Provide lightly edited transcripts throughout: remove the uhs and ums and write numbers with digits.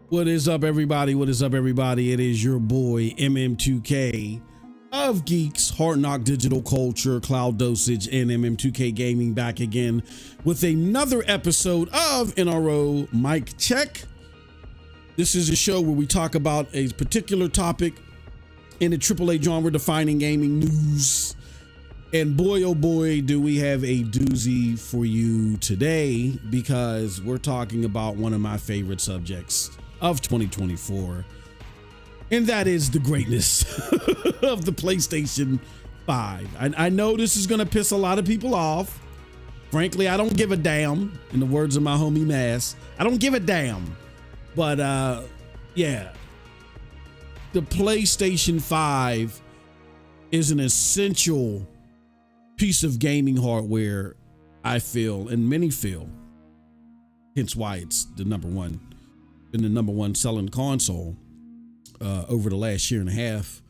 What is up, everybody? What is up, everybody? It is your boy MM2K of GEIX, Hard Knock Digital Culture, Cloud Dosage, and MM2K Gaming back again with another episode of NRO Mic Check. This is a show where we talk about a particular topic in the AAA genre defining gaming news. And boy, oh boy, do we have a doozy for you today, because we're talking about one of my favorite subjects of 2024, and that is the greatness of the PlayStation 5. I know this is going to piss a lot of people off. Frankly, I don't give a damn. In the words of my homie Mass, I don't give a damn. But yeah, the PlayStation 5 is an essential piece of gaming hardware, I feel, and many feel. Hence why it's been the number one selling console over the last year and a half,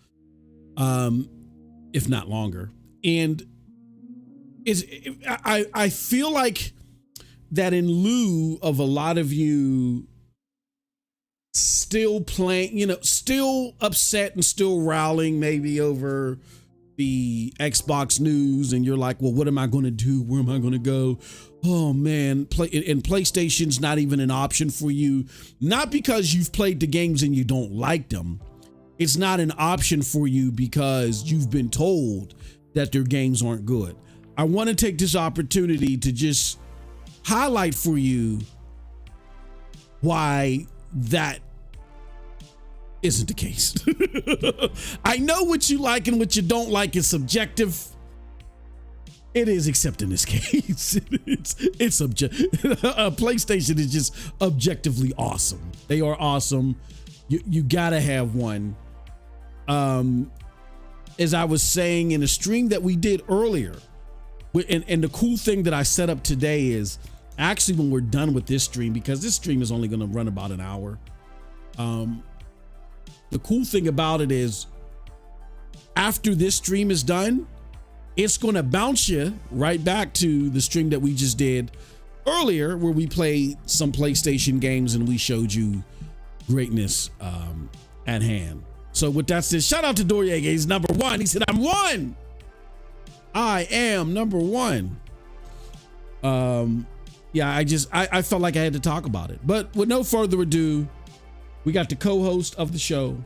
if not longer. And I feel like that in lieu of a lot of you still playing, still upset and still rowling maybe over the Xbox news, and you're like, well, what am I going to do? Where am I going to go? Oh man, PlayStation's not even an option for you. Not because you've played the games and you don't like them. It's not an option for you because you've been told that their games aren't good. I want to take this opportunity to just highlight for you why that isn't the case. I know what you like and what you don't like is subjective. It is, except in this case, it's subjective. PlayStation is just objectively awesome. They are awesome. You gotta have one. As I was saying in a stream that we did earlier, and the cool thing that I set up today is actually when we're done with this stream, because this stream is only going to run about an hour. The cool thing about it is after this stream is done, it's going to bounce you right back to the stream that we just did earlier, where we played some PlayStation games and we showed you greatness at hand. So with that said, shout out to Doriega. He's number one. He said, I'm one. I am number one. Yeah, I felt like I had to talk about it. But with no further ado, we got the co-host of the show,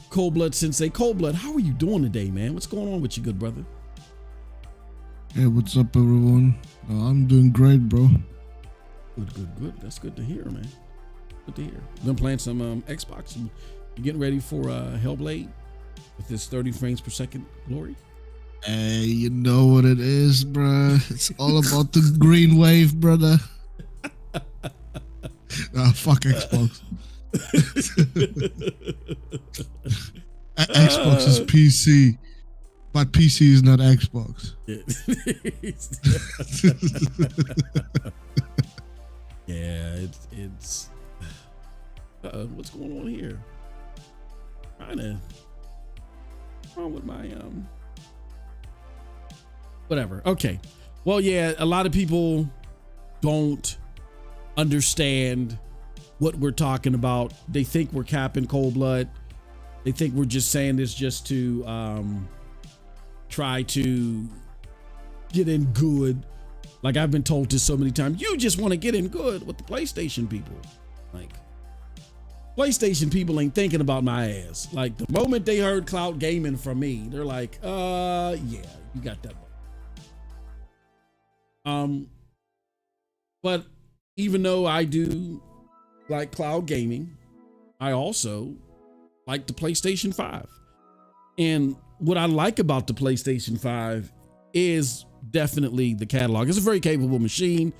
Cold Blood Sensei. Cold Blood, how are you doing today, man? What's going on with you, good brother? Hey, what's up, everyone? I'm doing great, bro. Good. That's good to hear, man. Good to hear. Been playing some Xbox. You getting ready for Hellblade with this 30 frames per second glory? Hey, you know what it is, bro. It's all about the green wave, brother. Fuck Xbox. Xbox is PC, but PC is not Xbox. Yeah, it's what's going on here? What's wrong with my whatever. Okay, well, yeah, a lot of people don't understand what we're talking about. They think we're capping Cold Blood. They think we're just saying this just to try to get in good. Like I've been told this so many times, you just want to get in good with the PlayStation people. Like, PlayStation people ain't thinking about my ass. Like the moment they heard cloud gaming from me, they're like, yeah, you got that. But even though I do like cloud gaming, I also like the PlayStation 5. And what I like about the PlayStation 5 is definitely the catalog. It's a very capable machine,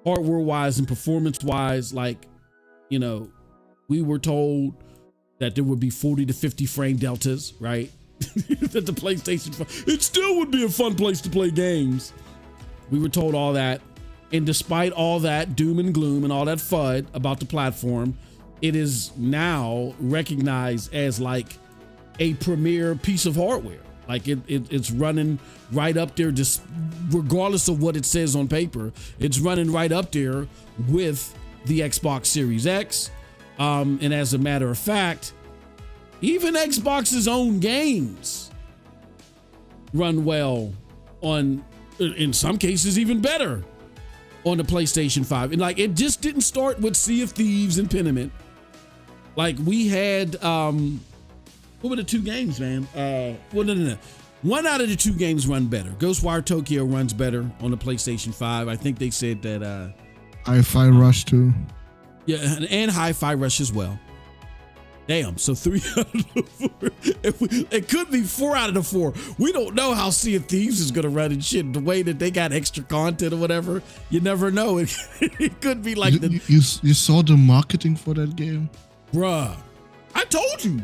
hardware wise and performance wise. Like, we were told that there would be 40 to 50 frame deltas, right? That the PlayStation 5, it still would be a fun place to play games. We were told all that. And despite all that doom and gloom and all that FUD about the platform, it is now recognized as like a premier piece of hardware. Like it's running right up there, just regardless of what it says on paper, it's running right up there with the Xbox Series X. And as a matter of fact, even Xbox's own games run well on, in some cases, even better on the PlayStation 5. And like, it just didn't start with Sea of Thieves and Pentiment. Like we had, what were the two games, man? Well, no. One out of the two games run better. Ghostwire Tokyo runs better on the PlayStation 5. I think they said that, Hi-Fi Rush too. Yeah, and Hi-Fi Rush as well. Damn, so 3 out of the 4. It could be 4 out of the 4. We don't know how Sea of Thieves is going to run and shit. The way that they got extra content or whatever, you never know. It could be like you saw the marketing for that game? Bruh, I told you.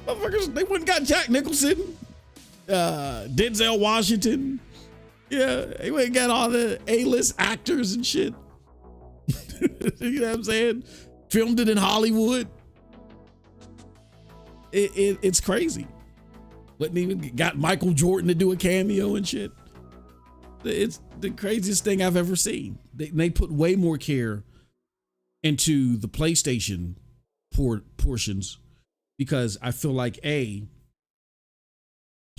Motherfuckers, they wouldn't got Jack Nicholson, Denzel Washington. Yeah, they wouldn't got all the A-list actors and shit. You know what I'm saying? Filmed it in Hollywood. It's crazy. Wouldn't even got Michael Jordan to do a cameo and shit. It's the craziest thing I've ever seen. They put way more care into the PlayStation portions because I feel like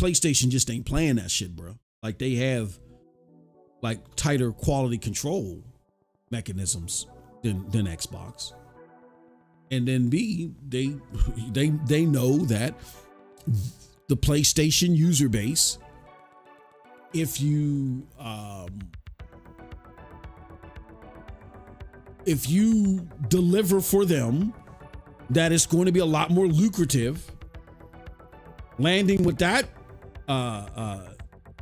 PlayStation just ain't playing that shit, bro. Like they have like tighter quality control mechanisms than Xbox. And then B, they know that the PlayStation user base, if you deliver for them, that it's going to be a lot more lucrative landing with that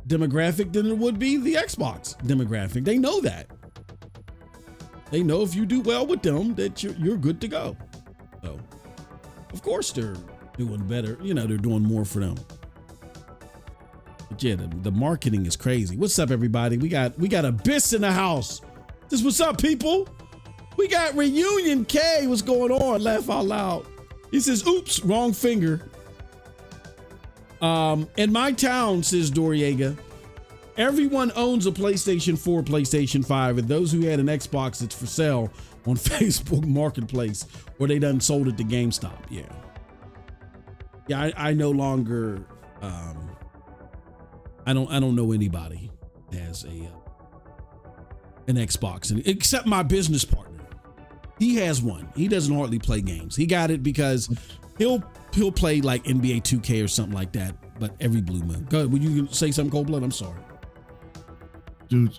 demographic than it would be the Xbox demographic. They know that. They know if you do well with them that you're good to go. So, of course they're doing better. You know, they're doing more for them. But yeah, the marketing is crazy. What's up, everybody? We got Abyss in the house. Just what's up, people? We got Reunion K. What's going on? Laugh out loud. He says, "Oops, wrong finger." In my town, says Doriega, everyone owns a PlayStation 4, PlayStation 5, and those who had an Xbox, it's for sale on Facebook Marketplace, or they done sold it to GameStop. Yeah, I no longer. I don't know anybody has an Xbox, and except my business partner. He has one. He doesn't hardly play games. He got it because he'll play like NBA 2K or something like that, but every blue moon. Go ahead. Would you say something, Cold Blood? I'm sorry. Dude,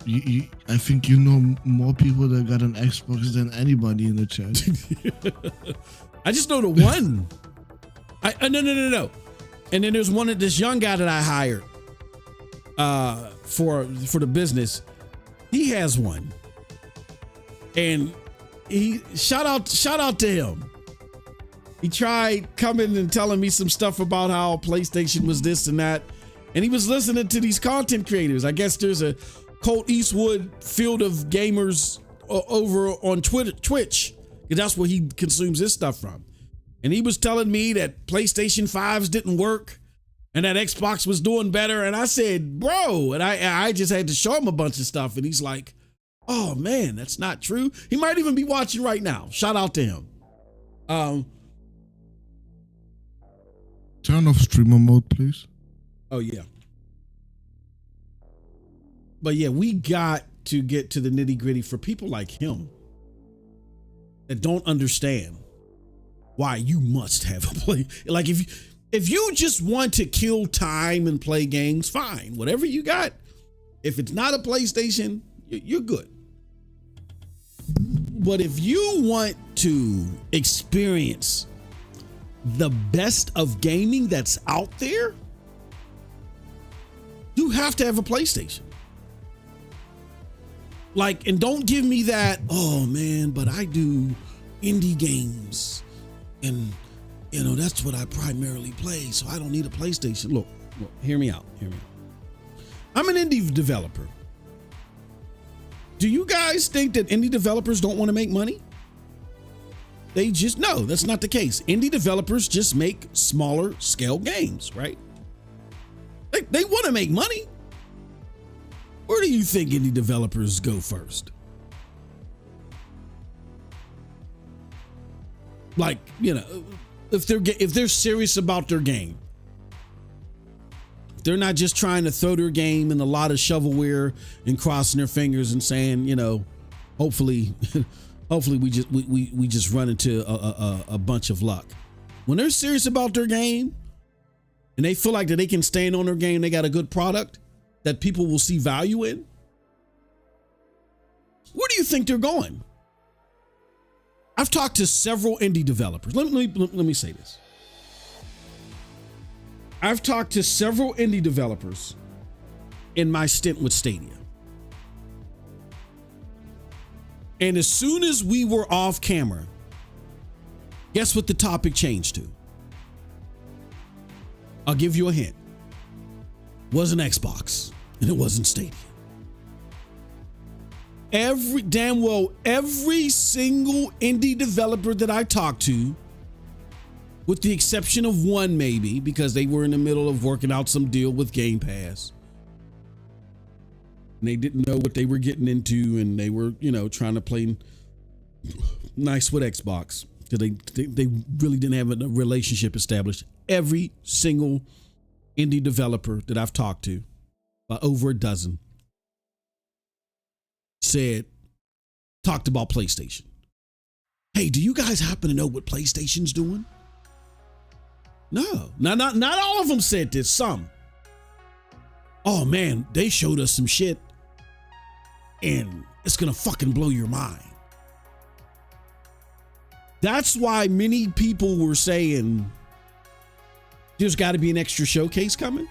I think you know more people that got an Xbox than anybody in the chat. I just know the one. No. And then there's this young guy that I hired for the business. He has one. And he shout out to him. He tried coming and telling me some stuff about how PlayStation was this and that. And he was listening to these content creators. I guess there's a Colt Eastwood field of gamers over on Twitch. Because that's where he consumes his stuff from. And he was telling me that PlayStation 5s didn't work and that Xbox was doing better. And I said, bro, and I just had to show him a bunch of stuff. And he's like, oh man, that's not true. He might even be watching right now. Shout out to him. Turn off streamer mode, please. Oh yeah. But yeah, we got to get to the nitty gritty for people like him that don't understand why you must have a play. Like if you just want to kill time and play games, fine, whatever you got. If it's not a PlayStation, you're good. But if you want to experience the best of gaming that's out there, you have to have a PlayStation. Like, and don't give me that, oh man, but I do indie games and you know, that's what I primarily play, so I don't need a PlayStation. Look, hear me out. I'm an indie developer. Do you guys think that indie developers don't want to make money? No, that's not the case. Indie developers just make smaller scale games, right? They want to make money. Where do you think indie developers go first? Like, you know, if they're serious about their game, they're not just trying to throw their game in a lot of shovelware and crossing their fingers and saying, you know, hopefully we just run into a bunch of luck. When they're serious about their game and they feel like that they can stand on their game, they got a good product that people will see value in, where do you think they're going? I've talked to several indie developers. Let me say this. I've talked to several indie developers in my stint with Stadia. And as soon as we were off camera, guess what the topic changed to? I'll give you a hint. It wasn't Xbox and it wasn't Stadia. Every single indie developer that I talked to, with the exception of one maybe, because they were in the middle of working out some deal with Game Pass. And they didn't know what they were getting into, and they were, you know, trying to play nice with Xbox because they really didn't have a relationship established. Every single indie developer that I've talked to, by over a dozen, talked about PlayStation. Hey, do you guys happen to know what PlayStation's doing? No, not all of them said this. Some. Oh man, they showed us some shit and it's gonna fucking blow your mind. That's why many people were saying there's got to be an extra showcase coming.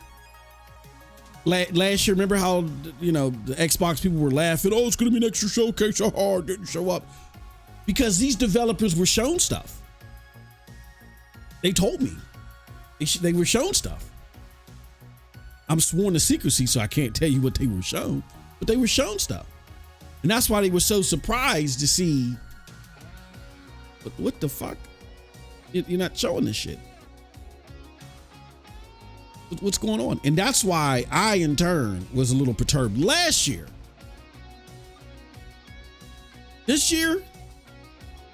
Last year, remember how, you know, the Xbox people were laughing, oh, it's gonna be an extra showcase, it didn't show up, because these developers were shown stuff. They told me they were shown stuff. I'm sworn to secrecy, so I can't tell you what they were shown, but they were shown stuff. And that's why they were so surprised to see, what the fuck? You're not showing this shit. What's going on? And that's why I, in turn, was a little perturbed last year. This year,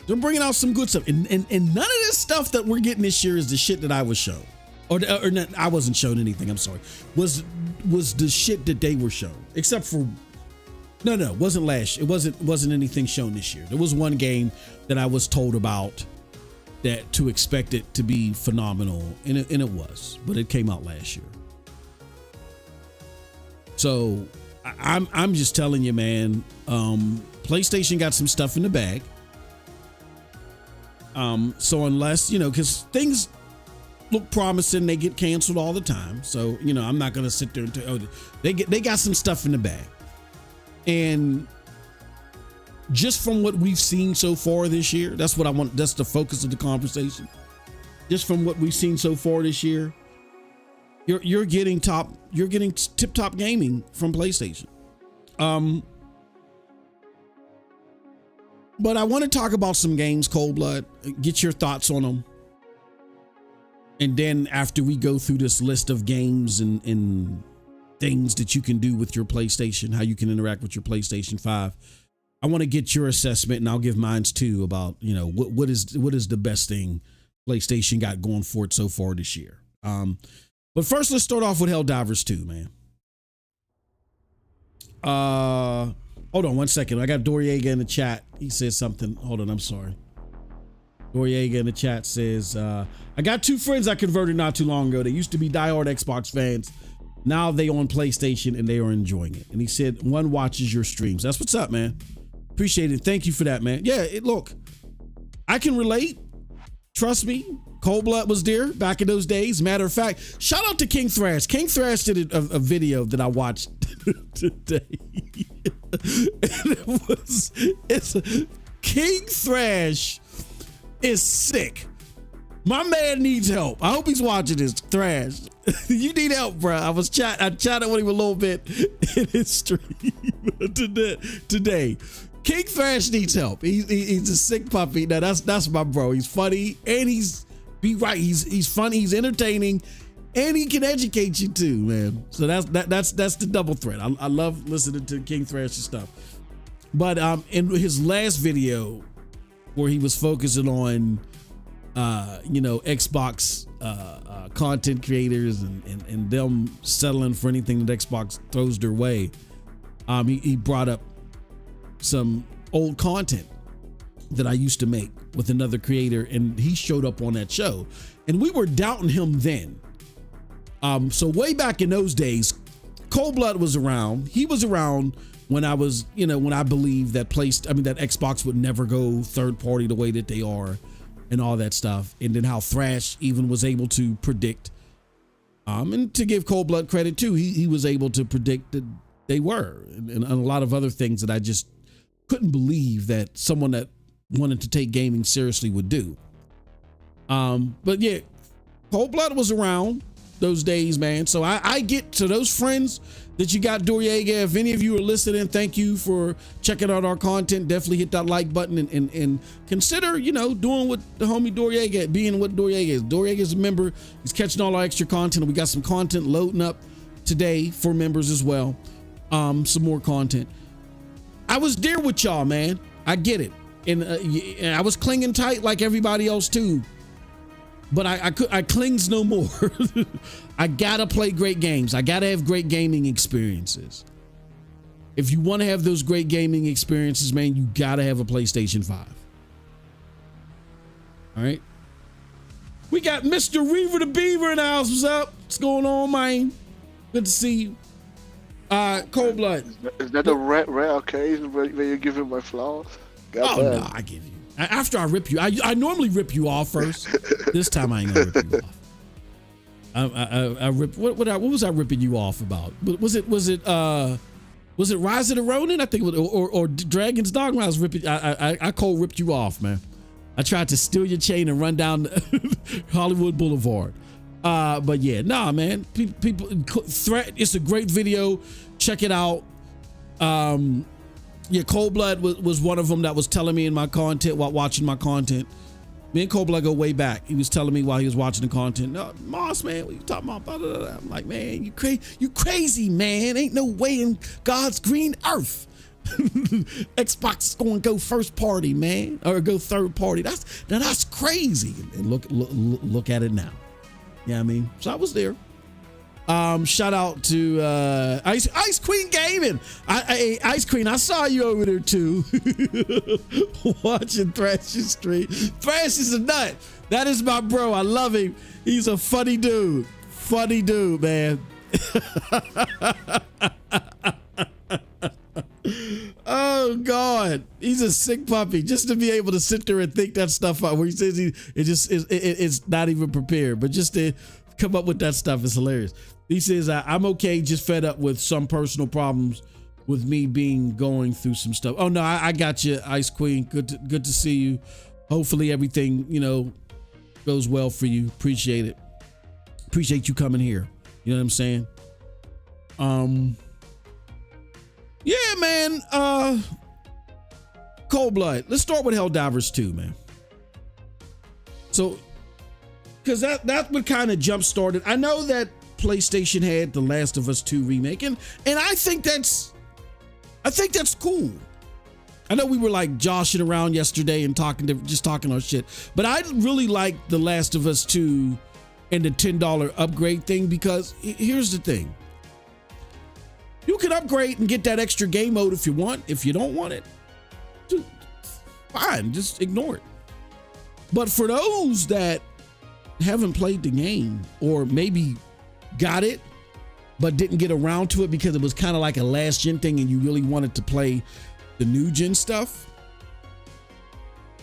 they're bringing out some good stuff. And none of this stuff that we're getting this year is the shit that I was shown. Or not, I wasn't shown anything, I'm sorry. Was the shit that they were shown. Except for, no, wasn't last year. It wasn't anything shown this year. There was one game that I was told about that to expect it to be phenomenal, and it was, but it came out last year. So I'm just telling you, man, PlayStation got some stuff in the bag. So unless, you know, because things look promising, they get canceled all the time. So, you know, I'm not gonna sit there and tell, they got some stuff in the bag. And just from what we've seen so far this year, that's what I want. That's the focus of the conversation. Just from what we've seen so far this year, you're getting tip top gaming from PlayStation. But I want to talk about some games, Cold Blood, get your thoughts on them. And then after we go through this list of games and things that you can do with your PlayStation, how you can interact with your PlayStation 5, I want to get your assessment, and I'll give mine too, about, you know, what is the best thing PlayStation got going for it so far this year. But first, let's start off with Helldivers 2, man. Hold on one second. I got Doriega in the chat. He says something. Hold on, I'm sorry. Doriega in the chat says, I got two friends I converted not too long ago. They used to be diehard Xbox fans. Now they on PlayStation and they are enjoying it. And he said, one watches your streams. That's what's up, man. Appreciate it. Thank you for that, man. Yeah, look, I can relate. Trust me. Cold Blood was there back in those days. Matter of fact, shout out to King Thrash. King Thrash did a video that I watched today. And it's King Thrash is sick. My man needs help. I hope he's watching this. Thrash, you need help, bro. I chatted with him a little bit in his stream today. King Thrash needs help. He's a sick puppy. Now that's my bro. He's funny and he's funny. He's entertaining, and he can educate you too, man. So that's the double threat. I love listening to King Thrash's stuff. But in his last video, where he was focusing on Xbox content creators and them settling for anything that Xbox throws their way. He brought up some old content that I used to make with another creator, and he showed up on that show, and we were doubting him then. So way back in those days, Cold Blood was around. He was around when I was, when I believed that that Xbox would never go third party the way that they are and all that stuff. And then how Thrash even was able to predict, and to give Cold Blood credit too, he was able to predict that they were, and a lot of other things that I just couldn't believe that someone that wanted to take gaming seriously would do. But yeah, Cold Blood was around those days, man. So I get to those friends that you got, Doriega. If any of you are listening, thank you for checking out our content. Definitely hit that like button and consider, doing what the homie Doriega, being what Doriega is. Doriega is a member. He's catching all our extra content. We got some content loading up today for members as well. Some more content. I was there with y'all, man. I get it. And I was clinging tight like everybody else too. But I clings no more. I gotta play great games. I gotta have great gaming experiences. If you want to have those great gaming experiences, man, you gotta have a PlayStation 5. All right. We got Mr. Reaver the Beaver in the house. What's up? What's going on, man? Good to see you. Cold Blood. Is that a rare occasion where you give him my flowers? No, I give you. After I rip you, I normally rip you off first. This time I ain't gonna rip you off. I rip. What was I ripping you off about? Was it Rise of the Ronin? I think it was, or Dragon's Dogma. I was ripping. I cold ripped you off, man. I tried to steal your chain and run down Hollywood Boulevard. But yeah, nah, man. People, it's a great video. Check it out. Yeah, Cold Blood was one of them that was telling me in my content while watching my content. Me and Cold Blood go way back. He was telling me while he was watching the content, no, Moss, man, what you talking about? Blah, blah, blah. I'm like, man, you crazy, man. Ain't no way in God's green earth. Xbox is going to go first party, man, or go third party. That's crazy. And look at it now. Yeah, I mean, so I was there. Shout out to Ice Queen Gaming. Ice Queen, I saw you over there too. Watching Thrash's stream. Thrash is a nut. That is my bro. I love him. He's a funny dude. Funny dude, man. Oh God, he's a sick puppy. Just to be able to sit there and think that stuff out, where he says it's not even prepared, but just to come up with that stuff is hilarious. He says, I'm okay, just fed up with some personal problems with me going through some stuff. Oh no, I got you, Ice Queen. Good to see you. Hopefully everything, goes well for you. Appreciate it. Appreciate you coming here. You know what I'm saying? Yeah, man. Cold Blood. Let's start with Helldivers 2, man. So, because that would kind of jump started. I know that PlayStation had The Last of Us 2 remake, and I think that's cool. I know we were like joshing around yesterday and talking our shit, but I really like The Last of Us 2 and the $10 upgrade thing, because here's the thing. You can upgrade and get that extra game mode if you want. If you don't want it, fine, just ignore it. But for those that haven't played the game, or maybe got it but didn't get around to it because it was kind of like a last gen thing and you really wanted to play the new gen stuff,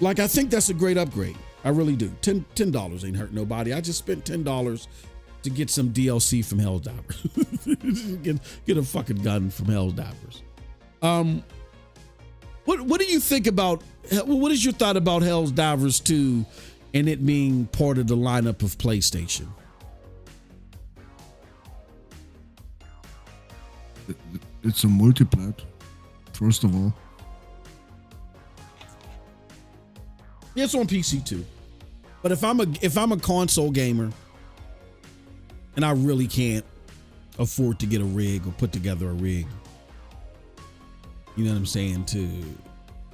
like, I think that's a great upgrade. I really do. $10 ain't hurt nobody. I just spent $10 to get some DLC from Helldivers. get a fucking gun from Helldivers. What do you think about, what is your thought about Helldivers 2 and it being part of the lineup of PlayStation? It's a multiplat, first of all. Yeah, it's on PC too. But if I'm a console gamer and I really can't afford to get a rig or put together a rig, you know what I'm saying, to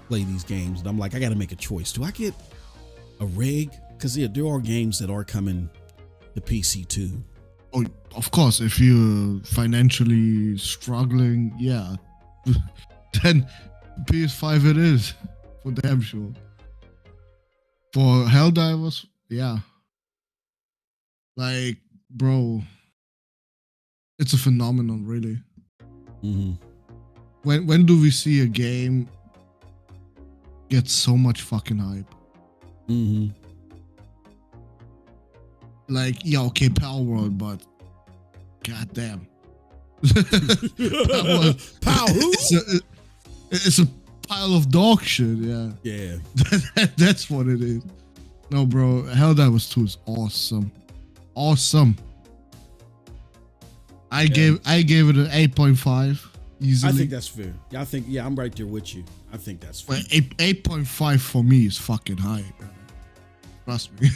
play these games, and I'm like, I got to make a choice. Do I get a rig because yeah, there are games that are coming to PC too. Oh, of course, if you're financially struggling, yeah, then PS5 it is, for damn sure. For Helldivers, yeah. Like, bro, it's a phenomenon, really. Mm-hmm. When do we see a game get so much fucking hype? Mm-hmm. Like, yeah, okay, Power World, but goddamn. Power who? It's a pile of dog shit, yeah. Yeah. That's what it is. No, bro, Helldivers 2 is awesome. Awesome. I gave it an 8.5 easily. I think that's fair. Yeah, I'm right there with you. I think that's fair. Well, 8.5 for me is fucking high. Trust me.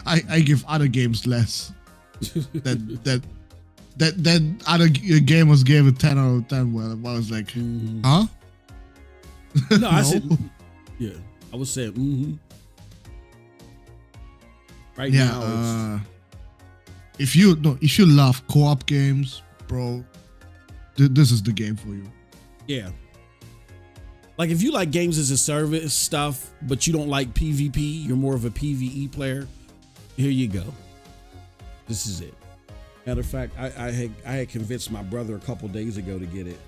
I give other games less. that other gamers gave it 10 out of 10. Well, I was like, huh? No, I said, yeah. I was saying, right now. If you love co-op games, bro, this is the game for you. Yeah. Like if you like games as a service stuff, but you don't like PvP, you're more of a PvE player, here you go. This is it. Matter of fact, I had convinced my brother a couple days ago to get it.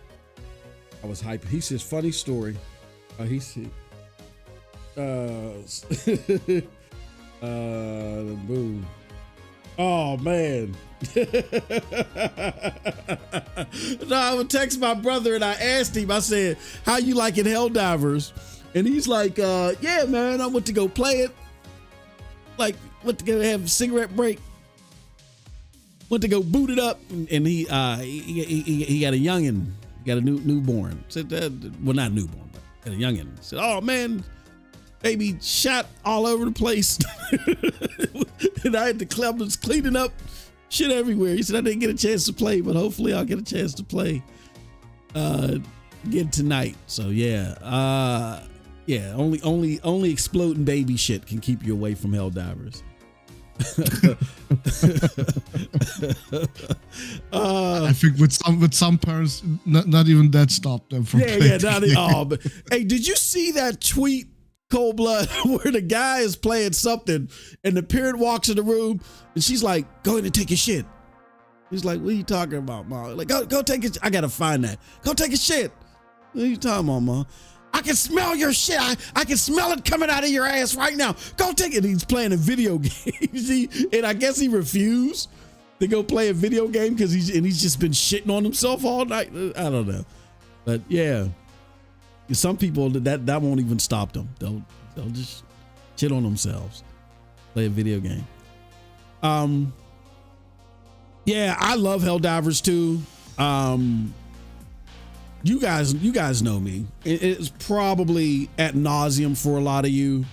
I was hyped. He says, funny story. He said, boom. Oh man. No, I would text my brother and I asked him, I said, how you liking Helldivers? And he's like, yeah, man, I went to go play it. Like, went to go have a cigarette break. Went to go boot it up, and he got a youngin', got a newborn. Said, well, not newborn, but got a youngin'. Said, oh man, baby shot all over the place. And I had to cleaning up shit everywhere. He said, I didn't get a chance to play, but hopefully I'll get a chance to play again tonight. So yeah, only exploding baby shit can keep you away from Helldivers. I think with some parents, not even that stopped them from playing. But hey, did you see that tweet, Cold Blood, where the guy is playing something and the parent walks in the room and she's like, go in and take a shit. He's like, what are you talking about, Mom? Like, go take it. I gotta find that. Go take a shit. What are you talking about, Mom? I can smell your shit. I can smell it coming out of your ass right now. Go take it. He's playing a video game. And I guess he refused to go play a video game because he's just been shitting on himself all night. I don't know. But yeah. Some people that won't even stop them. They'll just shit on themselves. Play a video game. Yeah, I love Helldivers too. You guys know me. It's probably ad nauseum for a lot of you.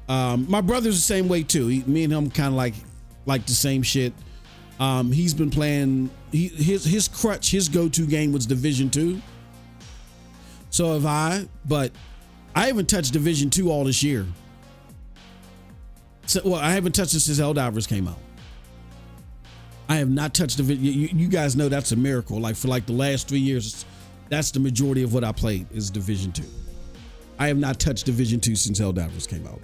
My brother's the same way too. Me and him kind of like the same shit. He's been playing. His go-to game was Division 2. So have I, but I haven't touched Division 2 all this year. I haven't touched it since Helldivers came out. I have not touched Division. You guys know that's a miracle. Like for the last 3 years, that's the majority of what I played is Division 2. I have not touched Division 2 since Helldivers came out.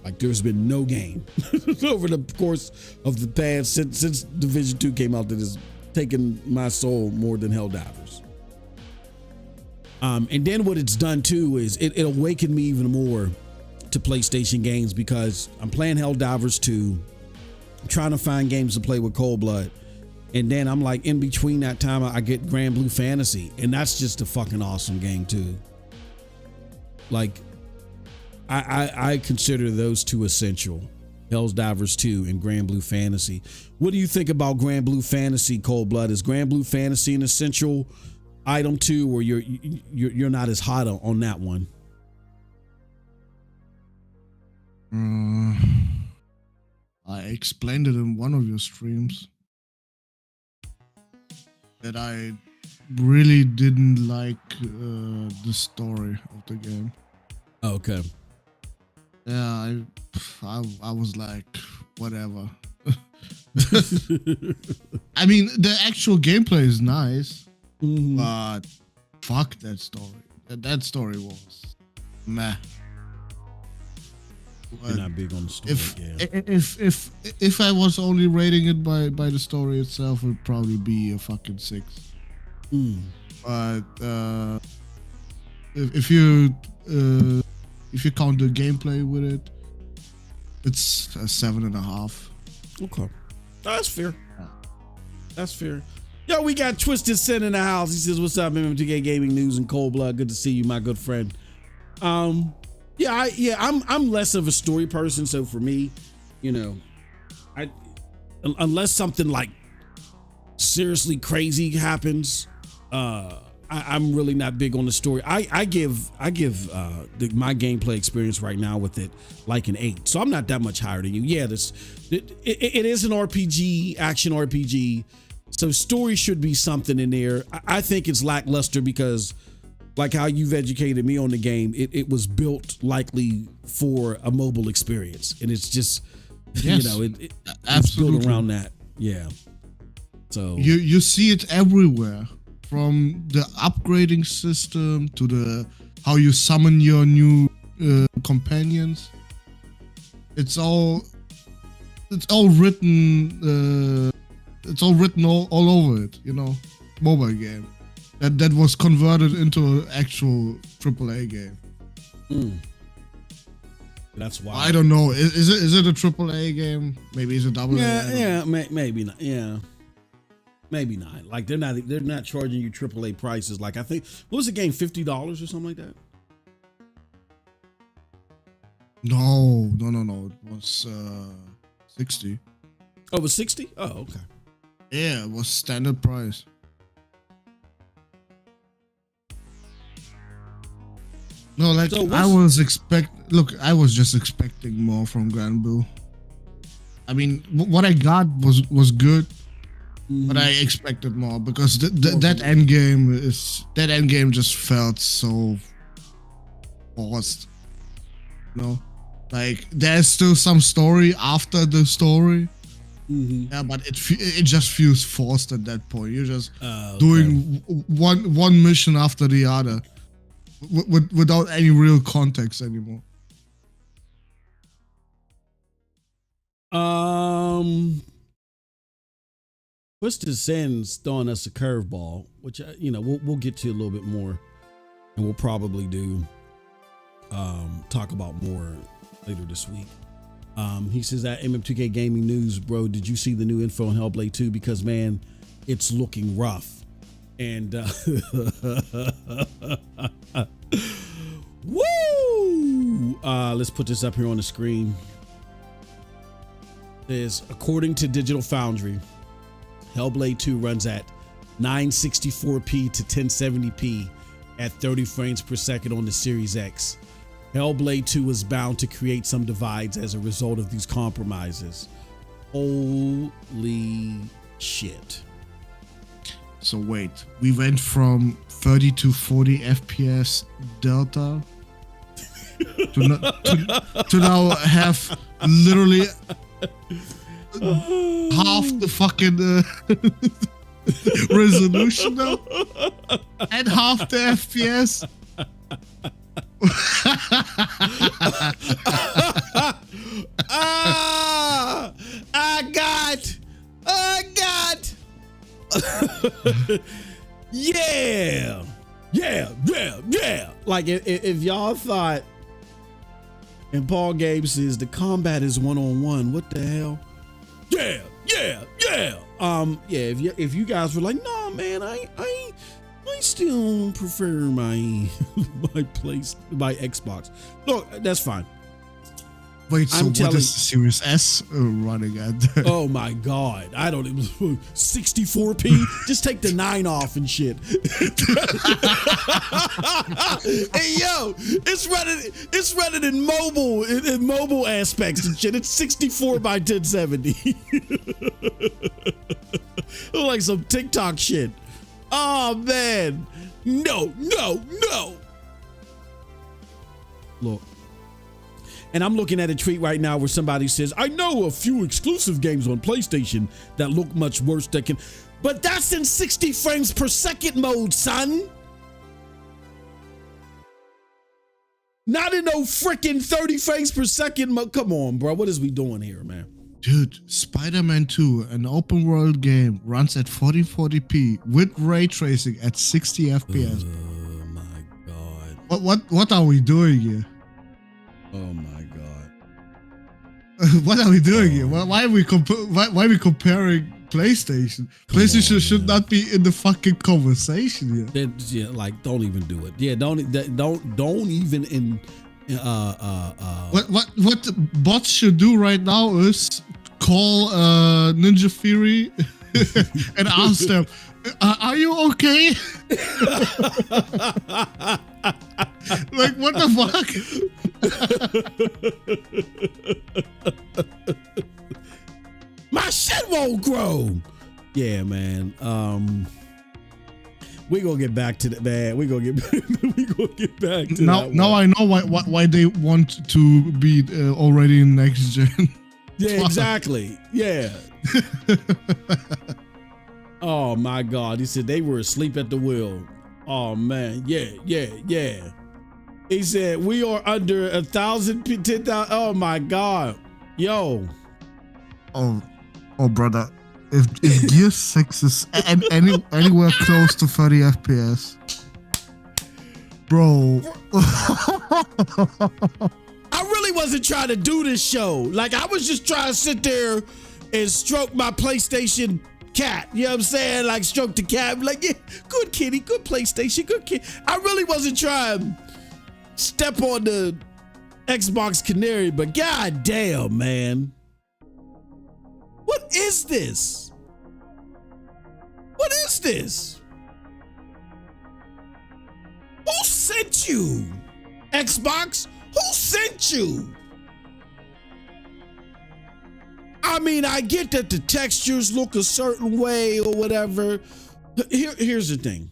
Like there's been no game over the course of the past since Division 2 came out that has taken my soul more than Helldivers. And then what it's done too is it awakened me even more to PlayStation games because I'm playing Helldivers 2, trying to find games to play with Cold Blood. And then I'm like, in between that time, I get Grand Blue Fantasy, and that's just a fucking awesome game too. Like, I consider those two essential, Helldivers 2 and Grand Blue Fantasy. What do you think about Grand Blue Fantasy, Cold Blood? Is Grand Blue Fantasy an essential item too, or you're not as hot on that one? I explained it in one of your streams that I really didn't like the story of the game. Okay. Yeah, I was like, whatever. I mean, the actual gameplay is nice, but fuck that story. That story was meh. You're not big on the story. If I was only rating it by the story itself, it would probably be a fucking 6. But if you count the gameplay with it, it's a 7.5. Okay, that's fair. That's fair. Yo, we got Twisted Sin in the house. He says, "What's up, MM2K Gaming News and Cold Blood? Good to see you, my good friend." I'm less of a story person, so for me, unless something like seriously crazy happens, I'm really not big on the story. I give my gameplay experience right now with it like an 8, so I'm not that much higher than you. Yeah, it is an RPG, action RPG, so story should be something in there. I think it's lackluster because, like how you've educated me on the game, it was built likely for a mobile experience, and it's just, yes, it's built around that. Yeah. So you see it everywhere, from the upgrading system to the how you summon your new companions. It's all written. It's all written all over it. Mobile game. That was converted into an actual AAA game. That's why I don't know. Is it a AAA game? Maybe it's a double A. Yeah, maybe not. Yeah, maybe not. Like they're not charging you AAA prices. Like I think, what was the game, $50 or something like that? No. It was 60. Oh, it was 60? Oh, okay. Yeah, it was standard price. No, like so I was just expecting more from Granblue. I mean, what I got was good, but I expected more because that end game just felt so forced. Like there's still some story after the story. Yeah, but it just feels forced at that point. You're just doing one mission after the other. Without any real context anymore. Twisted Sin's throwing us a curveball, which we'll get to a little bit more, and we'll probably do talk about more later this week. He says that MM2K Gaming News, bro, did you see the new info on Hellblade 2? Because man, it's looking rough. And woo! Let's put this up here on the screen. It says, according to Digital Foundry, Hellblade 2 runs at 964p to 1070p at 30 frames per second on the Series X. Hellblade 2 is bound to create some divides as a result of these compromises. Holy shit. So wait, we went from 30 to 40 FPS delta to now have literally half the fucking resolution now and half the FPS. I got yeah. Like if y'all thought in Paul Gabe says the combat is one-on-one, what the hell? Yeah. If you guys were like, no man, I still prefer my Xbox. Look, that's fine. Wait, so what is the Series S running at? Oh my God, I don't even 64p. Just take the 9 off and shit. Hey yo, it's running in mobile aspects and shit. It's 64 by 1070. Like some TikTok shit. Oh man, no. Look. And I'm looking at a tweet right now where somebody says, I know a few exclusive games on PlayStation that look much worse but that's in 60 frames per second mode, son. Not in no freaking 30 frames per second mode. Come on, bro. What is we doing here, man? Dude, Spider-Man 2, an open world game, runs at 4040p with ray tracing at 60 FPS. Oh my God. What are we doing here? Oh my God. What are we doing here? Why are we comparing PlayStation? PlayStation should not be in the fucking conversation here. Yeah, like don't even do it. Yeah, don't even in What the bots should do right now is call Ninja Theory and ask them, are you okay? Like, what the fuck? My shit won't grow. Yeah, man. We gonna get back to that, man. We gonna get back to that. Now I know why they want to be already in next gen. Yeah, exactly. Yeah. Oh my God. He said they were asleep at the wheel. Oh man. Yeah. He said we are under 1,000, 10,000. Oh my God. Yo. Oh, brother. If Gear 6 is anywhere close to 30 FPS, bro. I really wasn't trying to do this show. Like, I was just trying to sit there and stroke my PlayStation cat. You know what I'm saying? Like, stroke the cat. Like, yeah, good kitty, good PlayStation, good kid. I really wasn't trying to step on the Xbox canary, but god damn, man. What is this? What is this? Who sent you? Xbox? Who sent you? I mean, I get that the textures look a certain way or whatever. Here's the thing.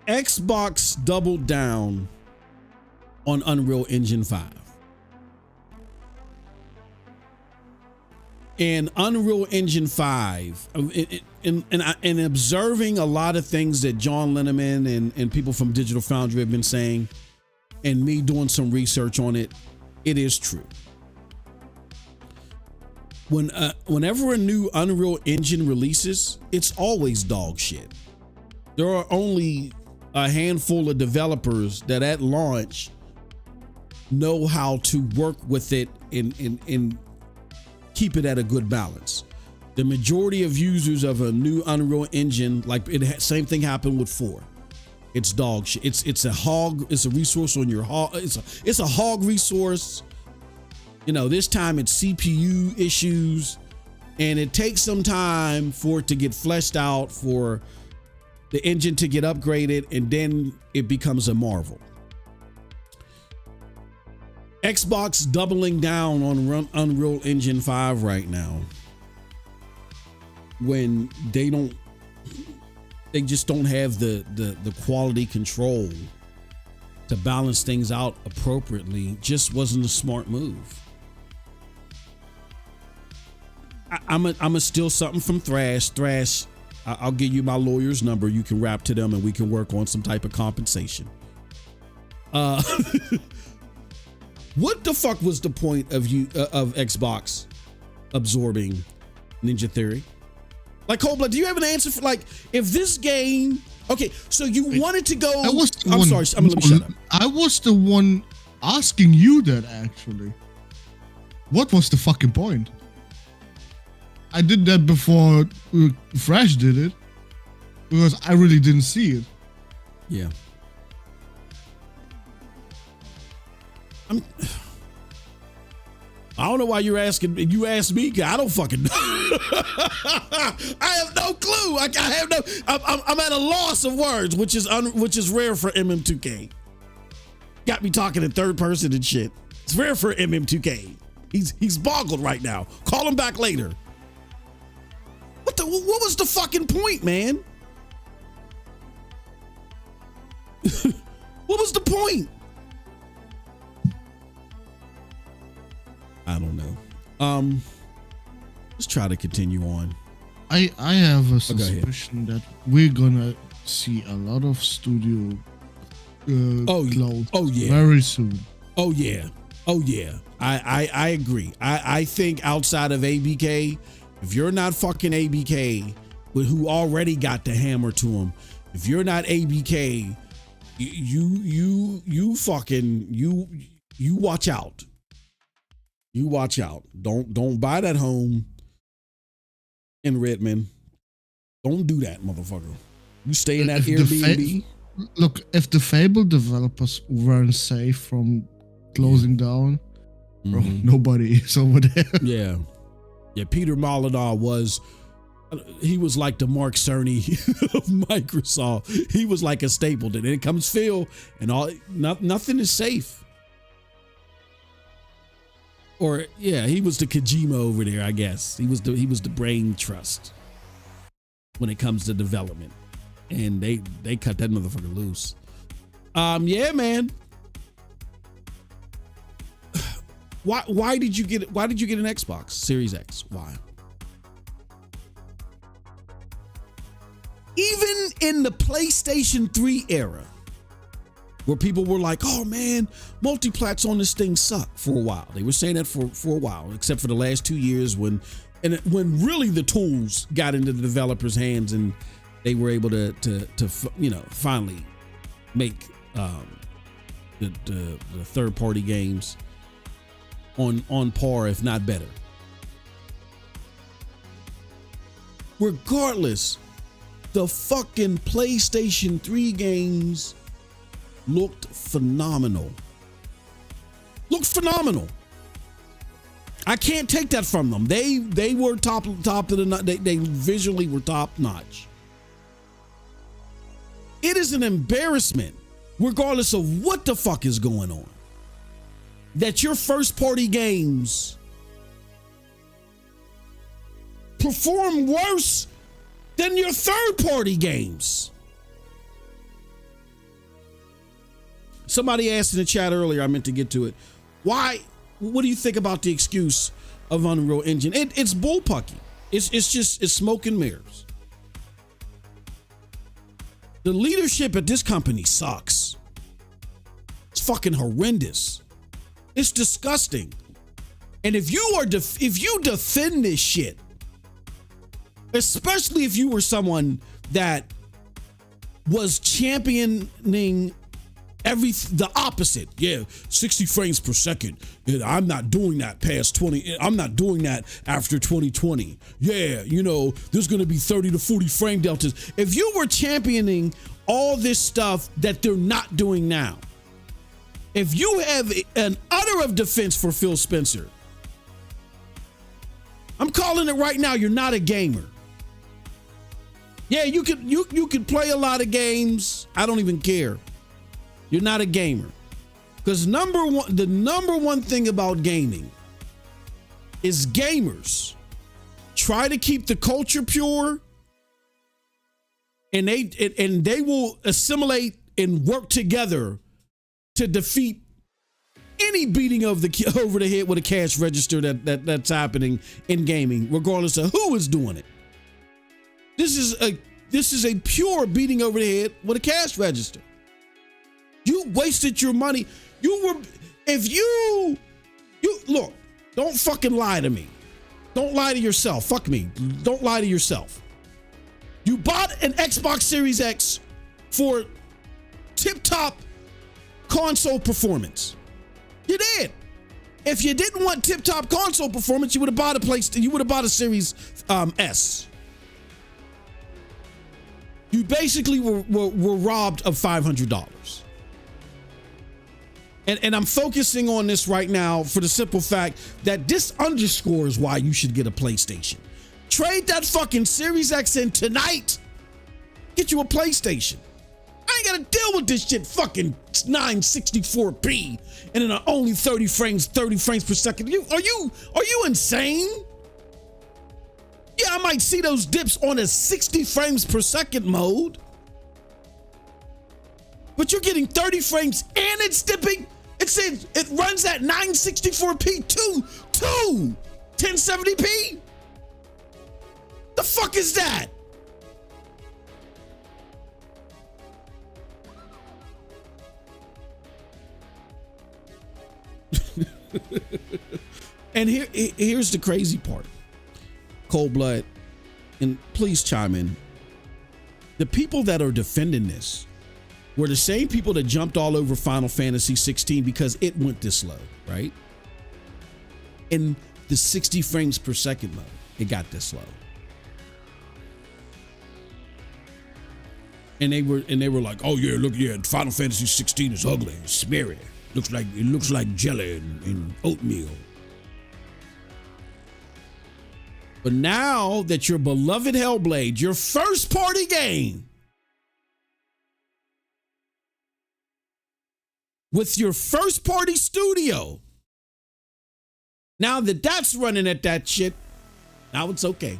Xbox doubled down on Unreal Engine 5. And Unreal Engine 5, and observing a lot of things that John Linneman and people from Digital Foundry have been saying, and me doing some research on it, it is true. Whenever a new Unreal Engine releases, it's always dog shit. There are only a handful of developers that at launch know how to work with it and keep it at a good balance. The majority of users of a new Unreal Engine, like same thing happened with 4. It's dog shit. It's a hog. It's a resource on your hog. It's a hog resource. You know, this time it's CPU issues, and it takes some time for it to get fleshed out, for the engine to get upgraded, and then it becomes a marvel. Xbox doubling down on Unreal Engine 5 right now, when they just don't have the quality control to balance things out appropriately, just wasn't a smart move. I'm a steal something from Thrash. I'll give you my lawyer's number. You can rap to them and we can work on some type of compensation. What the fuck was the point of Xbox absorbing Ninja Theory? Like, Coldblood, do you have an answer for, like, if this game? Okay, so you wanted to go. I'm sorry. Let me shut up. I was the one asking you that, actually. What was the fucking point? I did that before Fresh did it, because I really didn't see it. Yeah. I don't know why you're asking. You asked me. I don't fucking know. I have no clue. I have no. I'm at a loss of words, which is rare for MM2K. Got me talking in third person and shit. It's rare for MM2K. He's boggled right now. Call him back later. What was the fucking point, man? What was the point? I don't know. Let's try to continue on. I have a suspicion that we're gonna see a lot of studio closed very soon. Oh yeah. I agree. I think outside of ABK, if you're not fucking ABK, who already got the hammer to him, if you're not ABK, you watch out. You watch out. Don't buy that home in Redmond. Don't do that, motherfucker. You stay in that Airbnb. Look, if the Fable developers weren't safe from closing down, bro, nobody is over there. Yeah. Peter Molyneux was like the Mark Cerny of Microsoft. He was like a Stapleton. And it comes Phil, and nothing is safe. Or he was the Kojima over there, I guess. He was the brain trust when it comes to development. And they cut that motherfucker loose. Yeah, man. Why did you get an Xbox Series X? Why? Even in the PlayStation 3 era, where people were like, oh man, multiplats on this thing suck for a while. They were saying that for a while, except for the last 2 years when really the tools got into the developers' hands and they were able to finally make the third party games on par, if not better. Regardless, the fucking PlayStation 3 games looked phenomenal. I can't take that from them. They were top of the they visually were top notch. It is an embarrassment, regardless of what the fuck is going on, that your first party games perform worse than your third party games. Somebody asked in the chat earlier, I meant to get to it. What do you think about the excuse of Unreal Engine? It's bullpucky. It's smoke and mirrors. The leadership at this company sucks. It's fucking horrendous. It's disgusting. And if you defend this shit, especially if you were someone that was championing the opposite. 60 frames per second. I'm not doing that past 20. I'm not doing that after 2020. There's going to be 30 to 40 frame deltas. If you were championing all this stuff that they're not doing now, if you have an utter of defense for Phil Spencer, I'm calling it right now, you're not a gamer. Yeah, you could play a lot of games. I don't even care. You're not a gamer. Because the number one thing about gaming is gamers try to keep the culture pure, and they will assimilate and work together to defeat any beating of over the head with a cash register that's happening in gaming, regardless of who is doing it. This is a pure beating over the head with a cash register. You wasted your money. Look, don't fucking lie to me. Don't lie to yourself. Fuck me. Don't lie to yourself. You bought an Xbox Series X for tip-top console performance. You did. If you didn't want tip-top console performance, you would have bought a Series S. You basically were robbed of $500. And I'm focusing on this right now for the simple fact that this underscores why you should get a PlayStation. Trade that fucking Series X in tonight. Get you a PlayStation. I ain't gotta deal with this shit fucking 964p and then only 30 frames per second. Are you insane? Yeah, I might see those dips on a 60 frames per second mode. but you're getting 30 frames and it's dipping. It says it runs at 964p, 1070p. The fuck is that? And here's the crazy part. Cold Blood, and please chime in. The people that are defending this were the same people that jumped all over Final Fantasy 16 because it went this slow, right? In the 60 frames per second mode, it got this slow. And they were like, oh yeah, look, yeah, Final Fantasy 16 is ugly, it's smeary. It looks like jelly and oatmeal. But now that your beloved Hellblade, your first party game, with your first party studio, now that that's running at that shit, now it's okay.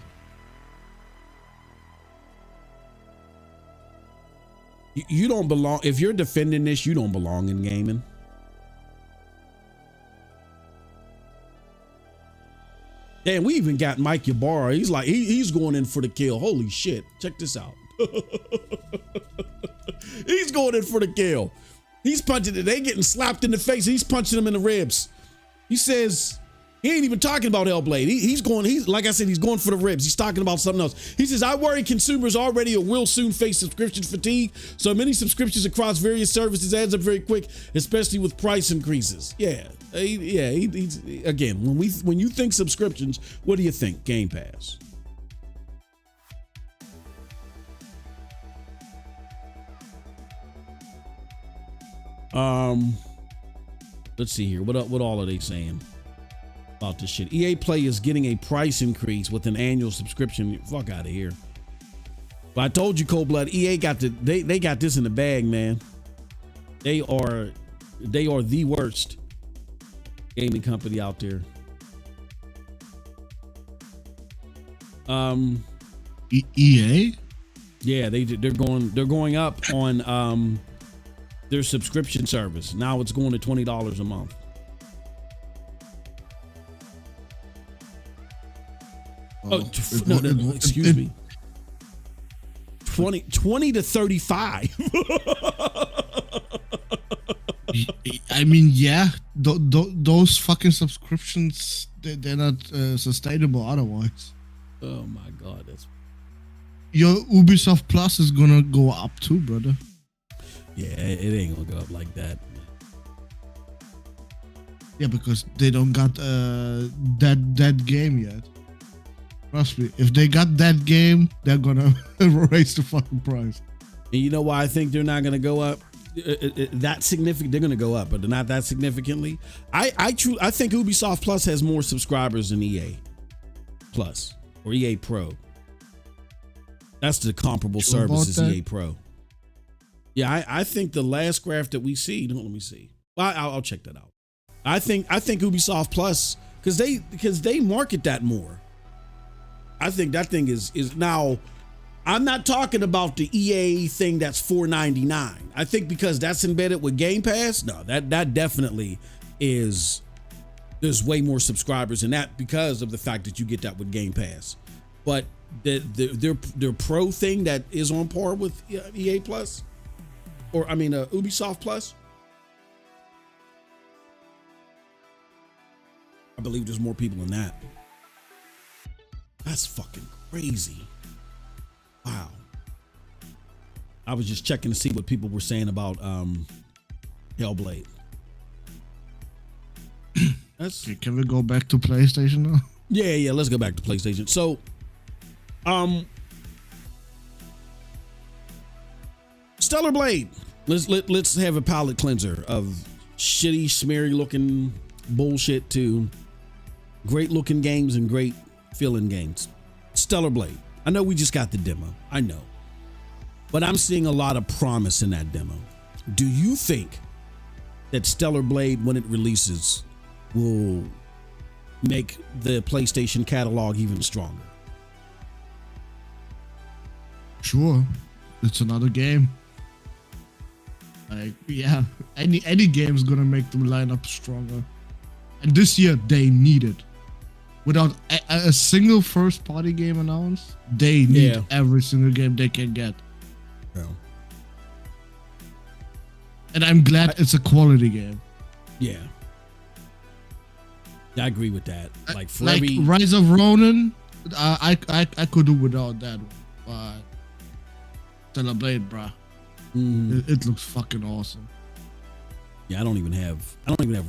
You don't belong. If you're defending this, you don't belong in gaming. And we even got Mike Ybarra. He's like, he's going in for the kill. Holy shit. Check this out. He's going in for the kill. He's punching it. They getting slapped in the face. He's punching them in the ribs. He says, he ain't even talking about Hellblade. He's like I said, he's going for the ribs. He's talking about something else. He says, I worry consumers already or will soon face subscription fatigue. So many subscriptions across various services adds up very quick, especially with price increases. Yeah. He's again, when you think subscriptions, what do you think? Game Pass. Let's see here. What all are they saying about this shit? EA Play is getting a price increase with an annual subscription. Fuck out of here. But I told you, Cold Blood, EA got they got this in the bag, man. They are the worst gaming company out there. EA? Yeah, they're going up on their subscription service. Now it's going to $20 a month. No, excuse me. 20 to 35. I mean, yeah, those fucking subscriptions, they're not sustainable otherwise. Oh my God, that's your Ubisoft Plus is gonna go up too, brother. Yeah, it ain't gonna go up like that. Yeah, because they don't got that game yet. Trust me, if they got that game, they're gonna raise the fucking price. And you know why I think they're not gonna go up? That significant. They're gonna go up, but they're not that significantly. I think Ubisoft Plus has more subscribers than EA Plus or EA Pro. That's the comparable service as EA Pro. Yeah, I think the last graph that we see. Let me see. Well, I'll check that out. I think Ubisoft Plus because they market that more. I think that thing is now. I'm not talking about the EA thing that's $4.99. I think because that's embedded with Game Pass. No, that definitely is. There's way more subscribers in that because of the fact that you get that with Game Pass. But their Pro thing that is on par with EA Plus, or I mean Ubisoft Plus. I believe there's more people in that. That's fucking crazy. Wow. I was just checking to see what people were saying about Hellblade. Can we go back to PlayStation now? Yeah, let's go back to PlayStation. So Stellar Blade. Let's have a palate cleanser of shitty, smeary looking bullshit to great looking games and great feeling games. Stellar Blade. I know we just got the demo. I know. But I'm seeing a lot of promise in that demo. Do you think that Stellar Blade, when it releases, will make the PlayStation catalog even stronger? Sure. It's another game. Like, yeah, any game's gonna make the lineup stronger. And this year they need it. Without a single first-party game announced, they need every single game they can get. Yeah. And I'm glad it's a quality game. Yeah. I agree with that. Like for like every Rise of Ronin, I could do without that one, but Celebrate, bruh. It looks fucking awesome. Yeah, I don't even have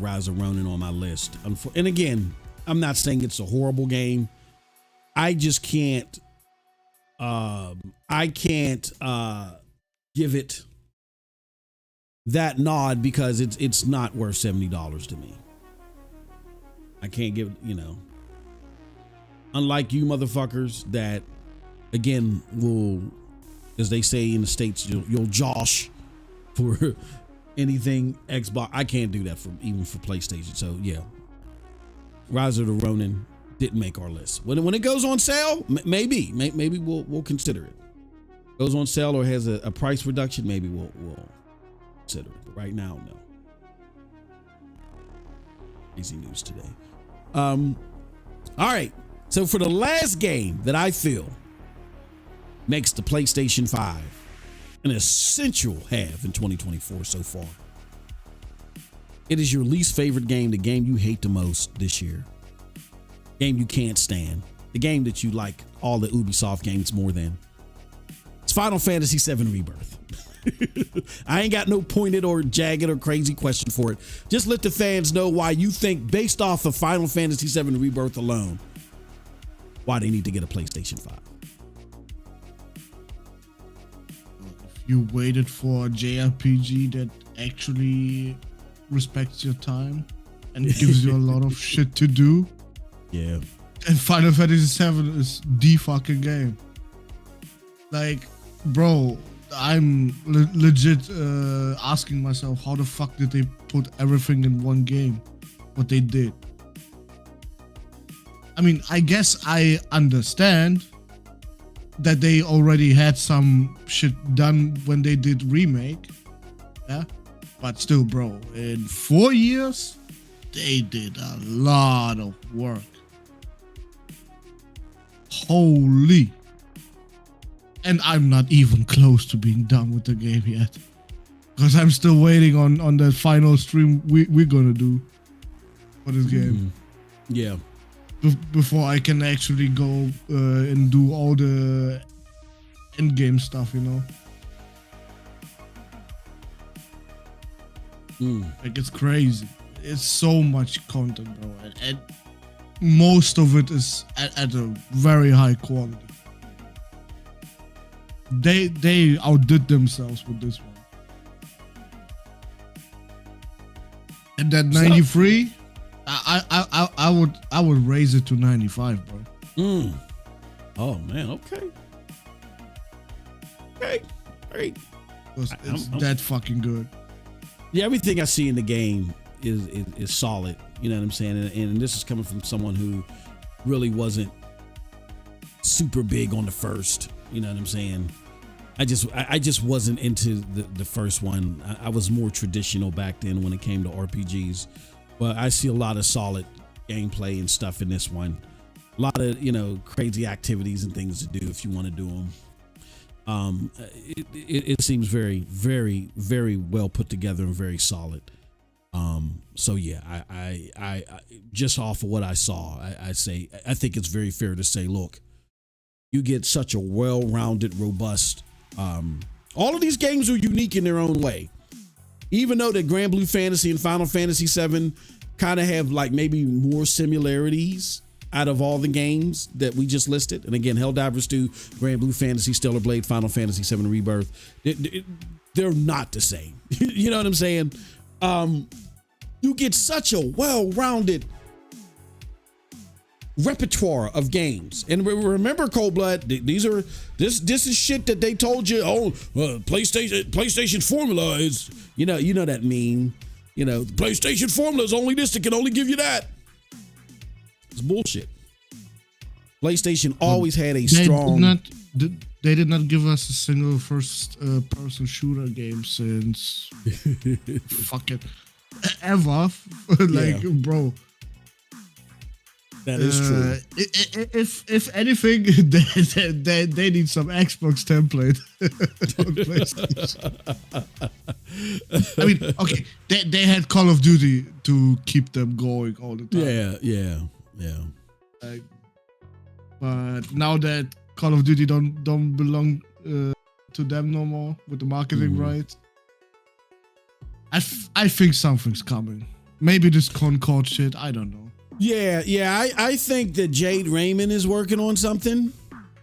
Rise of Ronin on my list. And again, I'm not saying it's a horrible game. I just can't give it that nod because it's not worth $70 to me. I can't give, unlike you motherfuckers that again will, as they say in the States, you'll josh for anything Xbox. I can't do that even for PlayStation. So yeah, Rise of the Ronin didn't make our list. When it goes on sale, maybe we'll consider it. Goes on sale or has a price reduction, maybe we'll consider it. But right now, no. Easy news today. All right. So for the last game that I feel makes the PlayStation 5 an essential have in 2024 so far, it is your least favorite game, the game you hate the most this year, game you can't stand, the game that you like all the Ubisoft games more than. It's Final Fantasy VII Rebirth. I ain't got no pointed or jagged or crazy question for it. Just let the fans know why you think, based off of Final Fantasy VII Rebirth alone, why they need to get a PlayStation 5. If you waited for a JRPG that actually respects your time and gives you a lot of shit to do, yeah, and Final Fantasy VII is the fucking game. Like, bro, I'm legit asking myself, how the fuck did they put everything in one game? What they did. I mean, I guess I understand that they already had some shit done when they did remake. Yeah. But still, bro, in 4 years, they did a lot of work. Holy. And I'm not even close to being done with the game yet. Because I'm still waiting on the final stream we're gonna do for this game. Yeah. Before I can actually go and do all the end game stuff, Like, it's crazy. It's so much content, bro. And most of it is at a very high quality. They outdid themselves with this one. And that 93, I would raise it to 95, bro. Oh man, okay. Great. It's that fucking good. Yeah, everything I see in the game is solid. You know what I'm saying? And this is coming from someone who really wasn't super big on the first. You know what I'm saying? I just wasn't into the first one. I was more traditional back then when it came to RPGs. But I see a lot of solid gameplay and stuff in this one. A lot of, crazy activities and things to do if you want to do them. It seems very, very, very well put together and very solid. So yeah, I just off of what I saw, I think it's very fair to say, look, you get such a well-rounded, robust. All of these games are unique in their own way. Even though that Grand Blue Fantasy and Final Fantasy VII kind of have like maybe more similarities out of all the games that we just listed. And again, Helldivers 2, Grand Blue Fantasy, Stellar Blade, Final Fantasy VII Rebirth. They're not the same. You know what I'm saying? You get such a well-rounded repertoire of games. And remember, Cold Blood, this is shit that they told you, PlayStation formula is, you know that meme, the PlayStation formula is only this, it can only give you that. It's bullshit. PlayStation always had a strong... they did not give us a single first-person shooter game since fucking ever. Like, bro. That is true. If anything, they need some Xbox template on PlayStation. I mean, okay, they had Call of Duty to keep them going all the time. Yeah. But now that Call of Duty don't belong to them no more with the marketing rights, I think something's coming. Maybe this Concord shit. I don't know. Yeah. I think that Jade Raymond is working on something,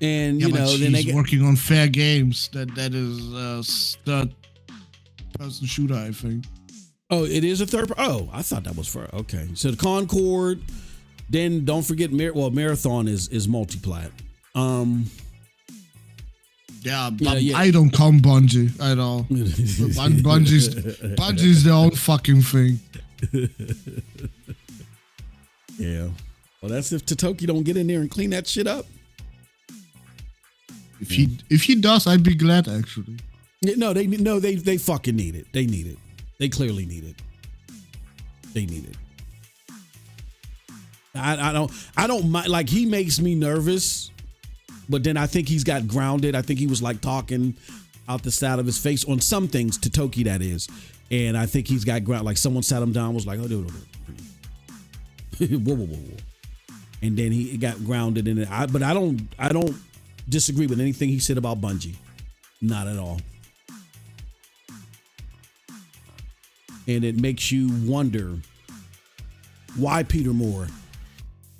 and then she's working on Fair Games. That is third-person shooter, I think. Oh, it is a third. Oh, I thought that was for okay. So the Concord. Then don't forget, Marathon is multiplat. I don't count Bungie at all. Bungie's their own fucking thing. Yeah. Well, that's if Totoki don't get in there and clean that shit up. If he does, I'd be glad actually. Yeah, they fucking need it. They need it. They clearly need it. They need it. I don't mind. Like, he makes me nervous, but then I think he's got grounded. I think he was like talking out the side of his face on some things, Totoki that is, and I think he's got ground. Like, someone sat him down, was like, oh, whoa. And then he got grounded in it. But I don't disagree with anything he said about Bungie. Not at all. And it makes you wonder why Peter Moore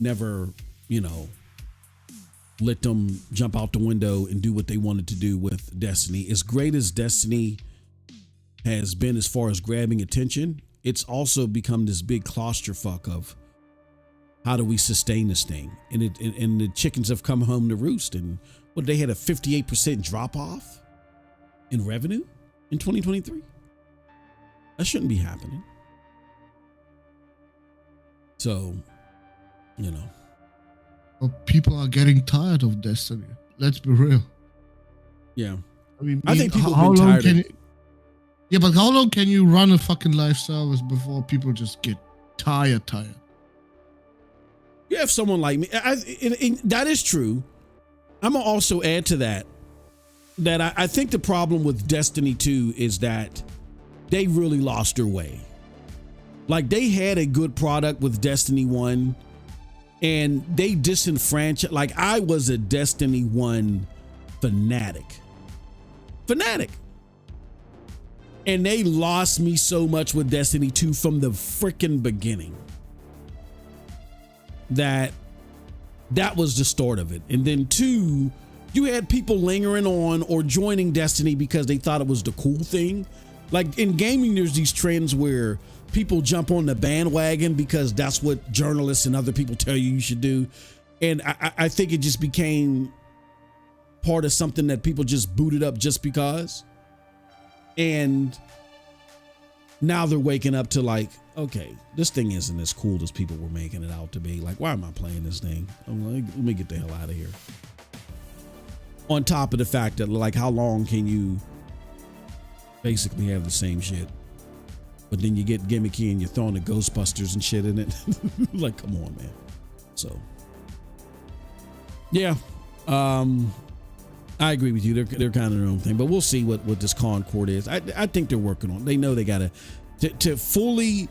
never, let them jump out the window and do what they wanted to do with Destiny. As great as Destiny has been as far as grabbing attention, it's also become this big clusterfuck of how do we sustain this thing? And the chickens have come home to roost. And they had a 58% drop off in revenue in 2023. That shouldn't be happening. So, Well, people are getting tired of Destiny. Let's be real. Yeah. I think people have been tired. Yeah, but how long can you run a fucking live service before people just get tired? You have someone like me. That is true. I'm going to also add to that I think the problem with Destiny 2 is that they really lost their way. Like, they had a good product with Destiny 1 and they disenfranchised. Like, I was a Destiny 1 fanatic. And they lost me so much with Destiny 2 from the freaking beginning that was the start of it. And then 2, you had people lingering on or joining Destiny because they thought it was the cool thing. Like, in gaming, there's these trends where people jump on the bandwagon because that's what journalists and other people tell you should do. And I think it just became part of something that people just booted up just because. And now they're waking up to like, okay, this thing isn't as cool as people were making it out to be. Like, why am I playing this thing? Let me get the hell out of here. On top of the fact that, like, how long can you basically have the same shit? But then you get gimmicky and you're throwing the Ghostbusters and shit in it. Like, come on, man. So, yeah. I agree with you. They're kind of their own thing, but we'll see what this Concord is. I think they're working on it. They know they got to fully,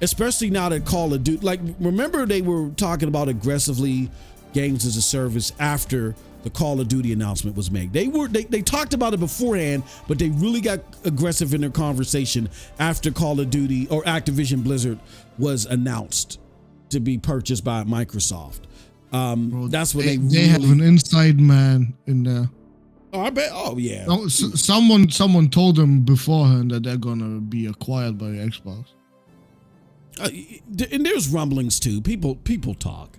especially now that Call of Duty, like, remember they were talking about aggressively games as a service after the Call of Duty announcement was made. They talked about it beforehand, but they really got aggressive in their conversation after Call of Duty or Activision Blizzard was announced to be purchased by Microsoft. Bro, that's what they really have an inside man in there. Oh, I bet. Oh, yeah. No, someone told them beforehand that they're gonna be acquired by Xbox. And there's rumblings too. People talk.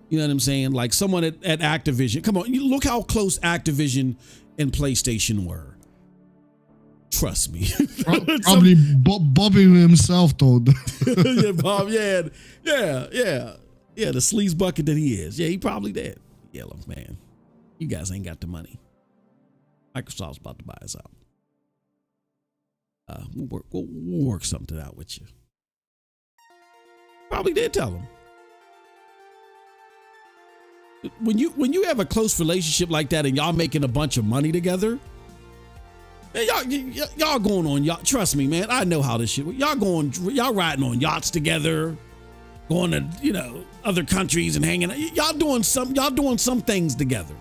You know what I'm saying? Like, someone at Activision. Come on, you look how close Activision and PlayStation were. Trust me. Probably Bobby himself told them. Yeah, Bob. Yeah. The sleaze bucket that he is. Yeah, he probably did. Yeah, look, man. You guys ain't got the money. Microsoft's about to buy us out. We'll work something out with you. Probably did tell them. When you have a close relationship like that and y'all making a bunch of money together, man, y'all going on yacht. Trust me, man. I know how this shit. Y'all riding on yachts together, going to other countries and hanging out. Y'all doing some things together.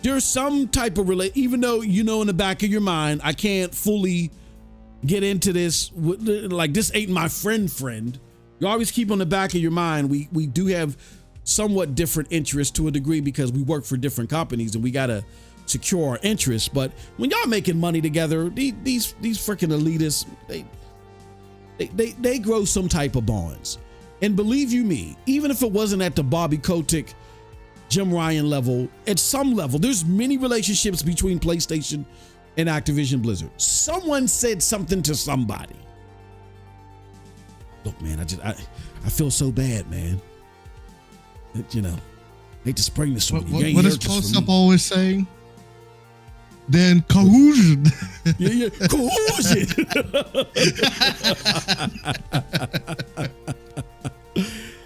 There's some type of even though in the back of your mind, I can't fully get into this. Like, this ain't my friend. You always keep on the back of your mind. We do have somewhat different interests to a degree because we work for different companies and we gotta secure our interests. But when y'all making money together, these freaking elitists, they grow some type of bonds. And believe you me, even if it wasn't at the Bobby Kotick, Jim Ryan level, at some level, there's many relationships between PlayStation and Activision Blizzard. Someone said something to somebody. Look, man, I feel so bad, man. Hate to spring this one. What is Close Up always saying? Then cohesion. Yeah, cohesion.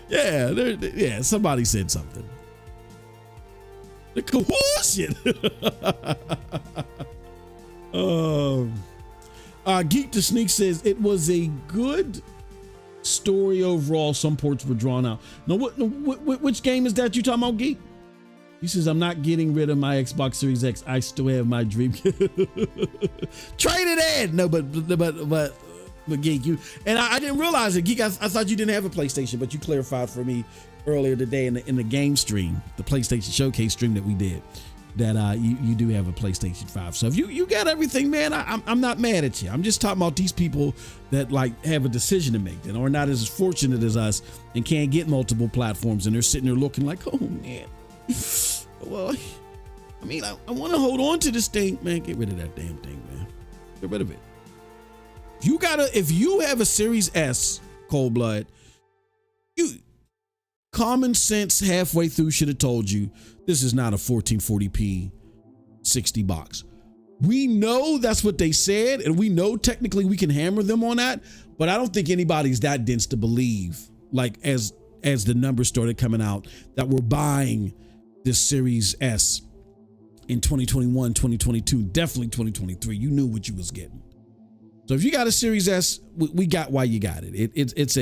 Yeah, somebody said something. The cohesion. Geek the Sneak says it was a good story overall. Some ports were drawn out. Now, which game is that you talking about, Geek? He says, I'm not getting rid of my Xbox Series X. I still have my dream. Trade it in. No, but Geek, you and I didn't realize it. Geek, I thought you didn't have a PlayStation, but you clarified for me earlier today in the game stream, the PlayStation Showcase stream that we did, that you do have a PlayStation 5. So if you got everything, man, I'm not mad at you. I'm just talking about these people that have a decision to make that are not as fortunate as us and can't get multiple platforms, and they're sitting there looking like, oh man, well, I mean, I want to hold on to this thing, man. Get rid of that damn thing, man. Get rid of it. If you have a Series S, Cold Blood, common sense halfway through should have told you this is not a 1440p 60 box. We know that's what they said, and we know technically we can hammer them on that, but I don't think anybody's that dense to believe, like as the numbers started coming out, that we're buying this Series S in 2021, 2022, definitely 2023. You knew what you was getting. So if you got a Series S, we got why you got it. It's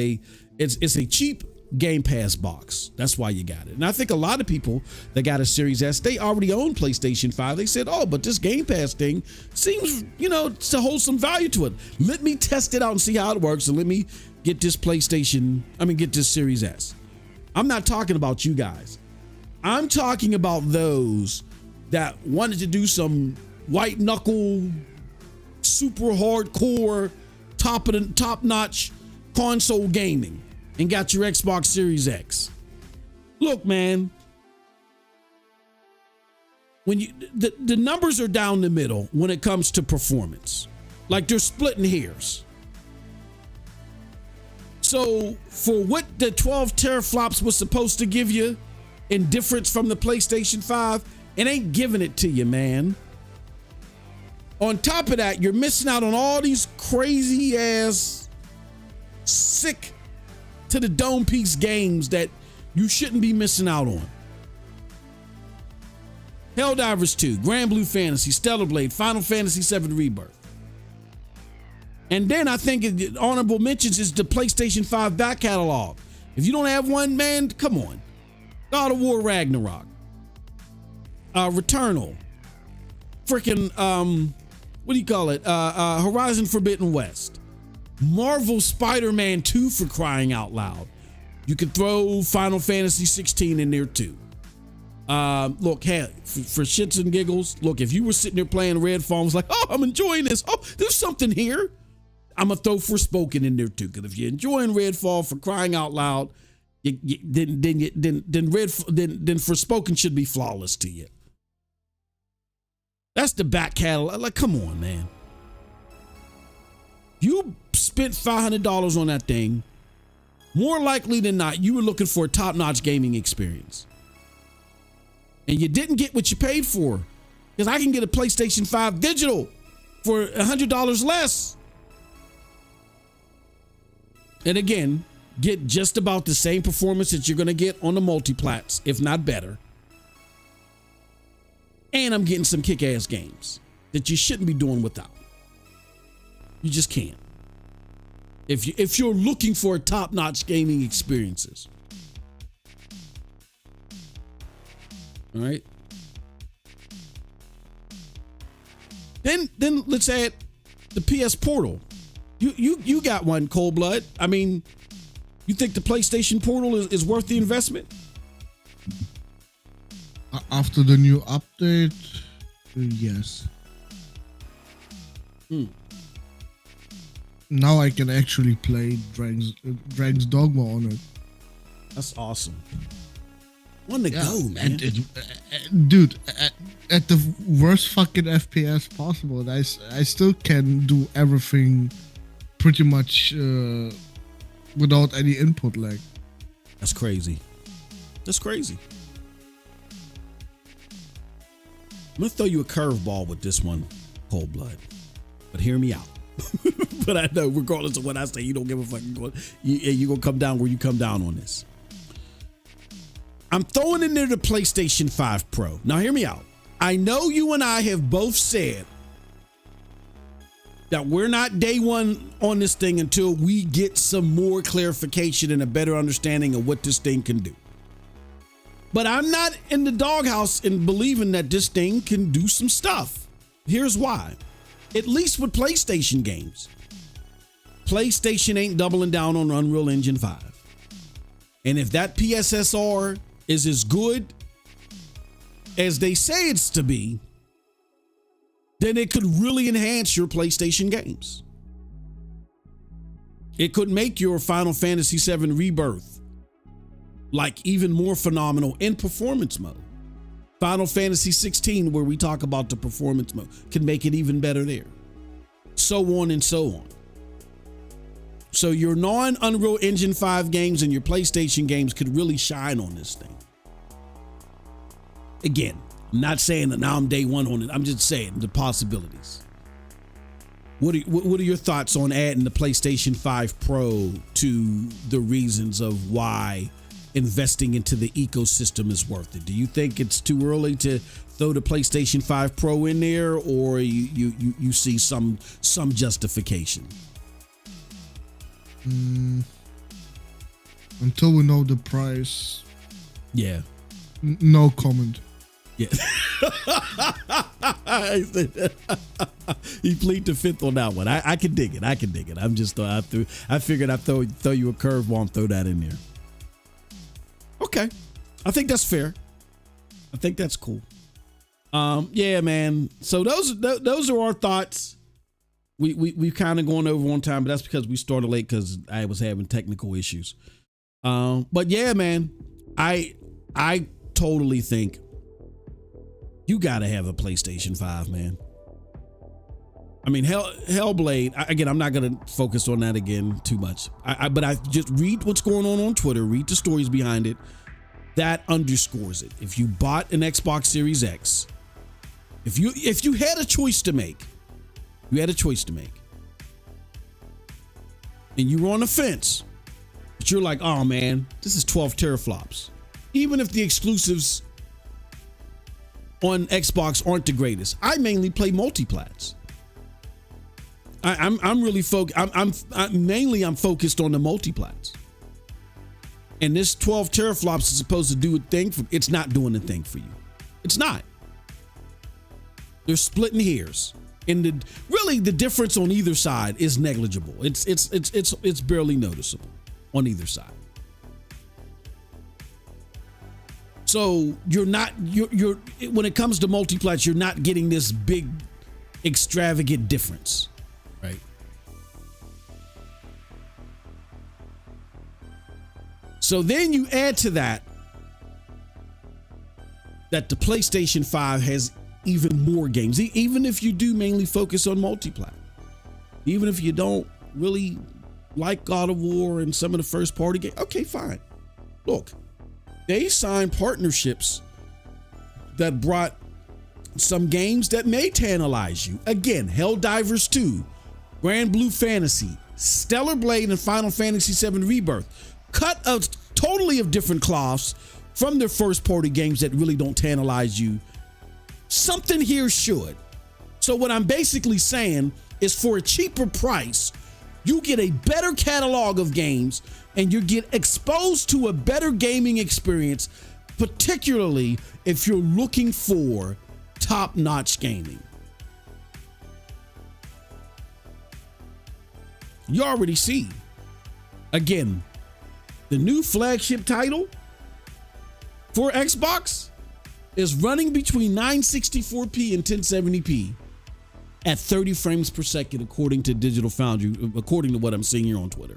a cheap Game Pass box. That's why you got it. And I think a lot of people that got a Series S, they already own PlayStation 5. They said, oh, but this Game Pass thing seems, to hold some value to it. Let me test it out and see how it works, and let me get this get this Series S. I'm not talking about you guys. I'm talking about those that wanted to do some white knuckle, super hardcore, top-notch console gaming and got your Xbox Series X. Look, man, when the numbers are down the middle when it comes to performance, like they're splitting hairs. So for what the 12 teraflops was supposed to give you in difference from the PlayStation 5, it ain't giving it to you, man. On top of that, you're missing out on all these crazy ass, sick to the dome piece games that you shouldn't be missing out on. Helldivers 2, Grand Blue Fantasy, Stellar Blade, Final Fantasy VII Rebirth. And then I think honorable mentions is the PlayStation 5 back catalog. If you don't have one, man, come on. God of War Ragnarok. Returnal. Freaking, what do you call it? Horizon Forbidden West. Marvel Spider-Man 2, for crying out loud. You can throw Final Fantasy 16 in there too. Look, for shits and giggles, look, if you were sitting there playing Redfall and was like, oh, I'm enjoying this. Oh, there's something here. I'm going to throw Forspoken in there too. Because if you're enjoying Redfall, for crying out loud, then Forspoken should be flawless to you. That's the back catalog. Like, come on, man. You spent $500 on that thing. More likely than not, you were looking for a top-notch gaming experience. And you didn't get what you paid for, because I can get a PlayStation 5 digital for $100 less. And again, get just about the same performance that you're going to get on the multiplats, if not better. And I'm getting some kick-ass games that you shouldn't be doing without. You just can't. If you're looking for top-notch gaming experiences. All right. Then let's add the PS Portal. You got one, Cold Blood. I mean, you think the PlayStation Portal is worth the investment? After the new update, yes. Now I can actually play Dragon's Dogma on it. That's awesome. One to go, man. Dude, at the worst fucking FPS possible, I still can do everything pretty much without any input lag. That's crazy. That's crazy. I'm going to throw you a curveball with this one, Cold Blood. But hear me out. But I know, regardless of what I say, you don't give a fuck. You're going to come down where you come down on this. I'm throwing in there the PlayStation 5 Pro. Now, hear me out. I know you and I have both said that we're not day one on this thing until we get some more clarification and a better understanding of what this thing can do. But I'm not in the doghouse in believing that this thing can do some stuff. Here's why. At least with PlayStation games. PlayStation ain't doubling down on Unreal Engine 5. And if that PSSR is as good as they say it's to be, then it could really enhance your PlayStation games. It could make your Final Fantasy VII Rebirth like even more phenomenal in performance mode. Final Fantasy 16, where we talk about the performance mode, can make it even better there. So on and so on. So your non-Unreal Engine 5 games and your PlayStation games could really shine on this thing. Again, I'm not saying that now I'm day one on it. I'm just saying the possibilities. What are your thoughts on adding the PlayStation 5 Pro to the reasons of why investing into the ecosystem is worth it? Do you think it's too early to throw the PlayStation 5 Pro in there, or you see some justification? Until we know the price. Yeah. No comment. Yeah. He plead the fifth on that one. I can dig it. I'm just I figured I'd throw you a curveball and throw that in there. Okay. I think that's fair. I think that's cool. Yeah, man. So those are our thoughts. We've kind of gone over on time, but that's because we started late because I was having technical issues. But yeah, man, I totally think you got to have a PlayStation 5, man. I mean, Hellblade, again, I'm not going to focus on that again too much. But I just read what's going on Twitter, read the stories behind it. That underscores it. If you bought an Xbox Series X, if you had a choice to make, and you were on the fence, but you're like, oh man, this is 12 teraflops. Even if the exclusives on Xbox aren't the greatest, I mainly play multiplats. I'm really focused. I'm focused on the multiplats. And this 12 teraflops is supposed to do a thing for. It's not doing a thing for you. It's not. They're splitting hairs, and the difference on either side is negligible. It's barely noticeable on either side. So you're when it comes to multiplats, you're not getting this big extravagant difference, right? So then you add to that the PlayStation 5 has even more games, even if you do mainly focus on multiplat. Even if you don't really like God of War and some of the first party games, okay, fine. Look, they sign partnerships that brought some games that may tantalize you. Again, Helldivers 2, Grand Blue Fantasy, Stellar Blade, and Final Fantasy VII Rebirth. Cut of totally of different cloths from their first party games that really don't tantalize you. Something here should. So what I'm basically saying is, for a cheaper price, you get a better catalog of games and you get exposed to a better gaming experience, particularly if you're looking for top-notch gaming. You already see, again, the new flagship title for Xbox is running between 964p and 1070p at 30 frames per second, according to Digital Foundry, according to what I'm seeing here on Twitter.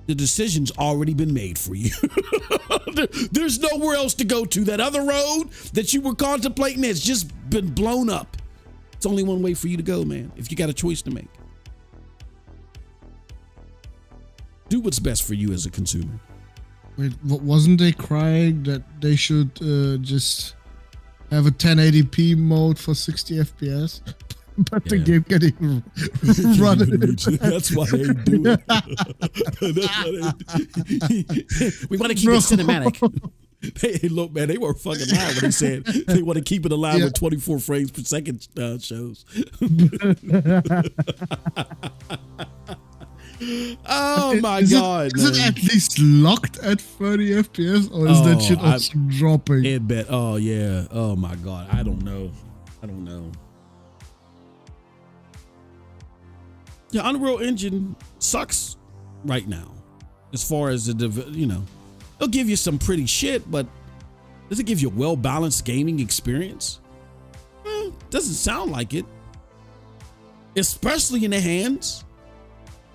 The decision's already been made for you. There's nowhere else to go to. That other road that you were contemplating has just been blown up. It's only one way for you to go, man, if you got a choice to make. Do what's best for you as a consumer. Wait, wasn't they crying that they should just have a 1080p mode for 60 FPS? But the game can't even run it. That's why they do it. We want to keep it cinematic. Hey, look, man, they were fucking lying when they said they want to keep it alive with 24 frames per second shows. Oh my God! Is it at least locked at 30 FPS, or is that shit also dropping? It bet. Oh yeah. Oh my God. I don't know. Yeah, Unreal Engine sucks right now, as far as they'll give you some pretty shit, but does it give you a well-balanced gaming experience? Doesn't sound like it, especially in the hands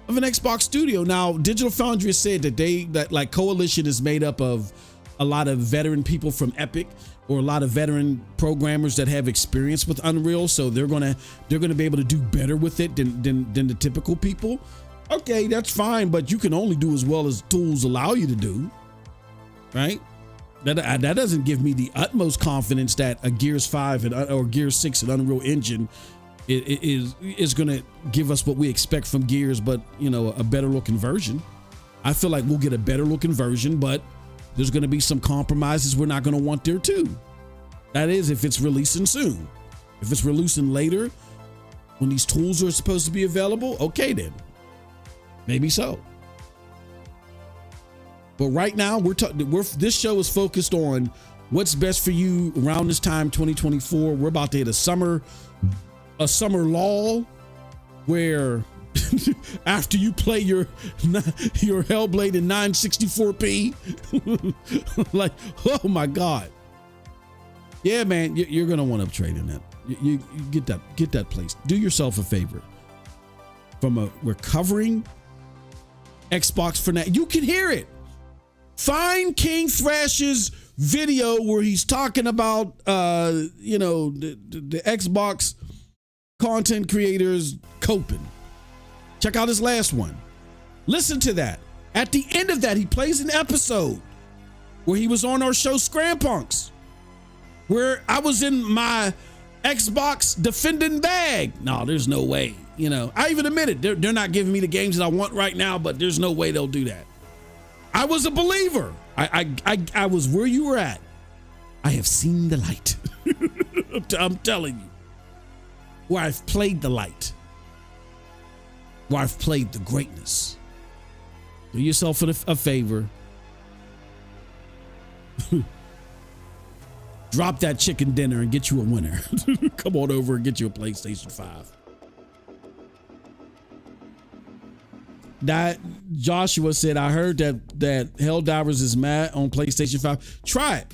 of an Xbox studio. Now, Digital Foundry has said that Coalition is made up of a lot of veteran people from Epic, or a lot of veteran programmers that have experience with Unreal, so they're gonna be able to do better with it than the typical people. Okay, that's fine, but you can only do as well as tools allow you to do, right? That doesn't give me the utmost confidence that a Gears 5 or Gears 6 and Unreal Engine is going to give us what we expect from Gears, but a better looking version. I feel like we'll get a better looking version, but there's going to be some compromises we're not going to want there too. That is, if it's releasing soon. If it's releasing later, when these tools are supposed to be available, okay then, maybe so. But right now, this show is focused on what's best for you around this time, 2024. We're about to hit a summer lull where after you play your Hellblade in 964p, like, oh my God. Yeah, man, you're going to want to uptrade in that. You get that place. Do yourself a favor. From a recovering Xbox fanatic, you can hear it. Find King Thrash's video where he's talking about, the Xbox content creators coping. Check out his last one. Listen to that. At the end of that, he plays an episode where he was on our show Scrampunks, where I was in my Xbox defending bag. No, there's no way. I even admitted they're not giving me the games that I want right now, but there's no way they'll do that. I was a believer. I was where you were at. I have seen the light. I'm telling you. Where I've played the light. Where I've played the greatness. Do yourself a favor. Drop that chicken dinner and get you a winner. Come on over and get you a PlayStation 5. That Joshua said, I heard that Helldivers is mad on PlayStation 5. Try it.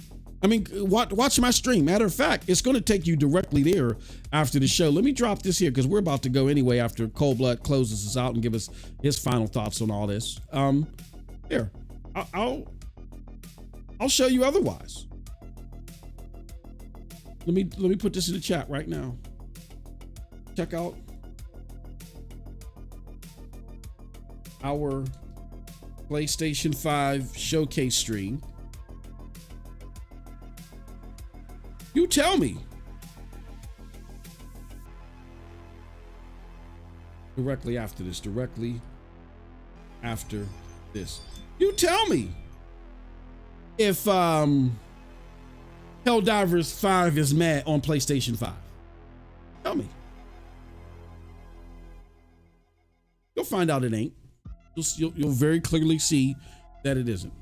I mean, watch my stream. Matter of fact, it's going to take you directly there after the show. Let me drop this here because we're about to go anyway after Cold Blood closes us out and give us his final thoughts on all this. Here, I'll show you otherwise. Let me put this in the chat right now. Check out our PlayStation 5 showcase stream. You tell me. Directly after this. You tell me if Helldivers 5 is mad on PlayStation 5. Tell me. You'll find out it ain't. You'll very clearly see that it isn't.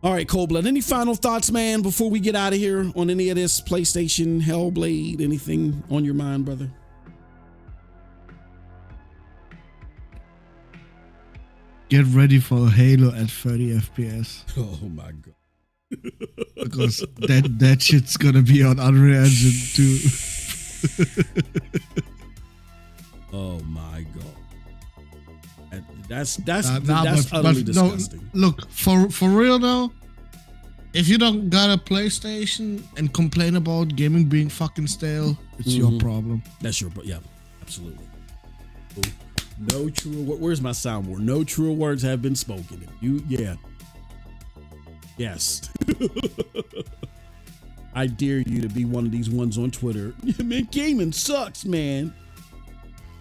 All right, Cold Blood, any final thoughts, man, before we get out of here on any of this PlayStation Hellblade? Anything on your mind, brother? Get ready for Halo at 30 FPS. Oh my god. Because that shit's gonna be on Unreal Engine 2. Oh my god. That's utterly disgusting. No, look, for real though, if you don't got a PlayStation and complain about gaming being fucking stale, it's your problem. That's your yeah, absolutely. No true. Where's my soundboard? No true words have been spoken. Yes. I dare you to be one of these ones on Twitter. Yeah, man, gaming sucks, man.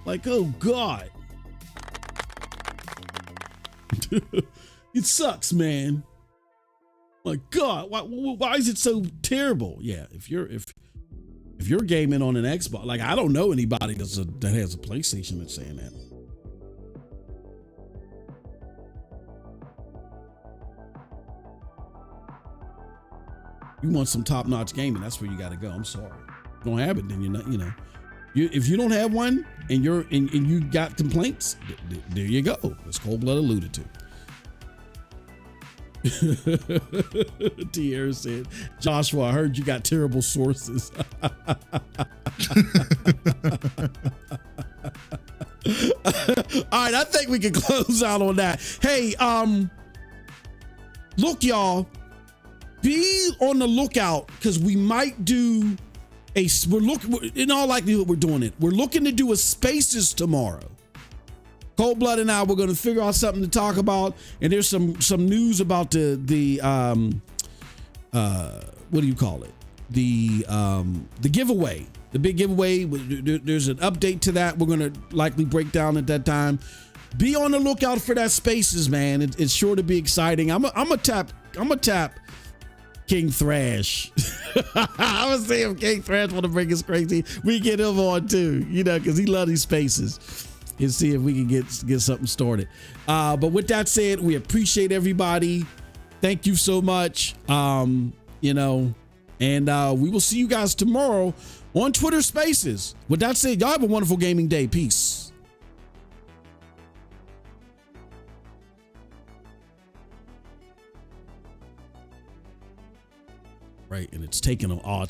Like, oh god, it sucks, man. My god, why is it so terrible? Yeah, if you're gaming on an Xbox, like I don't know anybody that has a PlayStation that's saying that. You want some top-notch gaming, that's where you got to go. I'm sorry. If you don't have it, then you're not, if you don't have one and you got complaints, there you go. As Cold Blood alluded to. Tierra said, Joshua, I heard you got terrible sources. All right, I think we can close out on that. Hey, look, y'all, be on the lookout because we might do in all likelihood, we're doing it. We're looking to do a Spaces tomorrow. Cold Blood and I, we're going to figure out something to talk about. And there's some news about the what do you call it? The giveaway, the big giveaway. There's an update to that. We're going to likely break down at that time. Be on the lookout for that Spaces, man. It's sure to be exciting. I'm a tap King Thrash. I was saying if King Thrash want to bring us crazy, we get him on too, because he loves these Spaces. And see if we can get something started. But with that said, we appreciate everybody. Thank you so much. And we will see you guys tomorrow on Twitter Spaces. With that said, y'all have a wonderful gaming day. Peace. Right, and it's taking all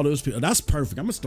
those people. That's perfect. I'm gonna start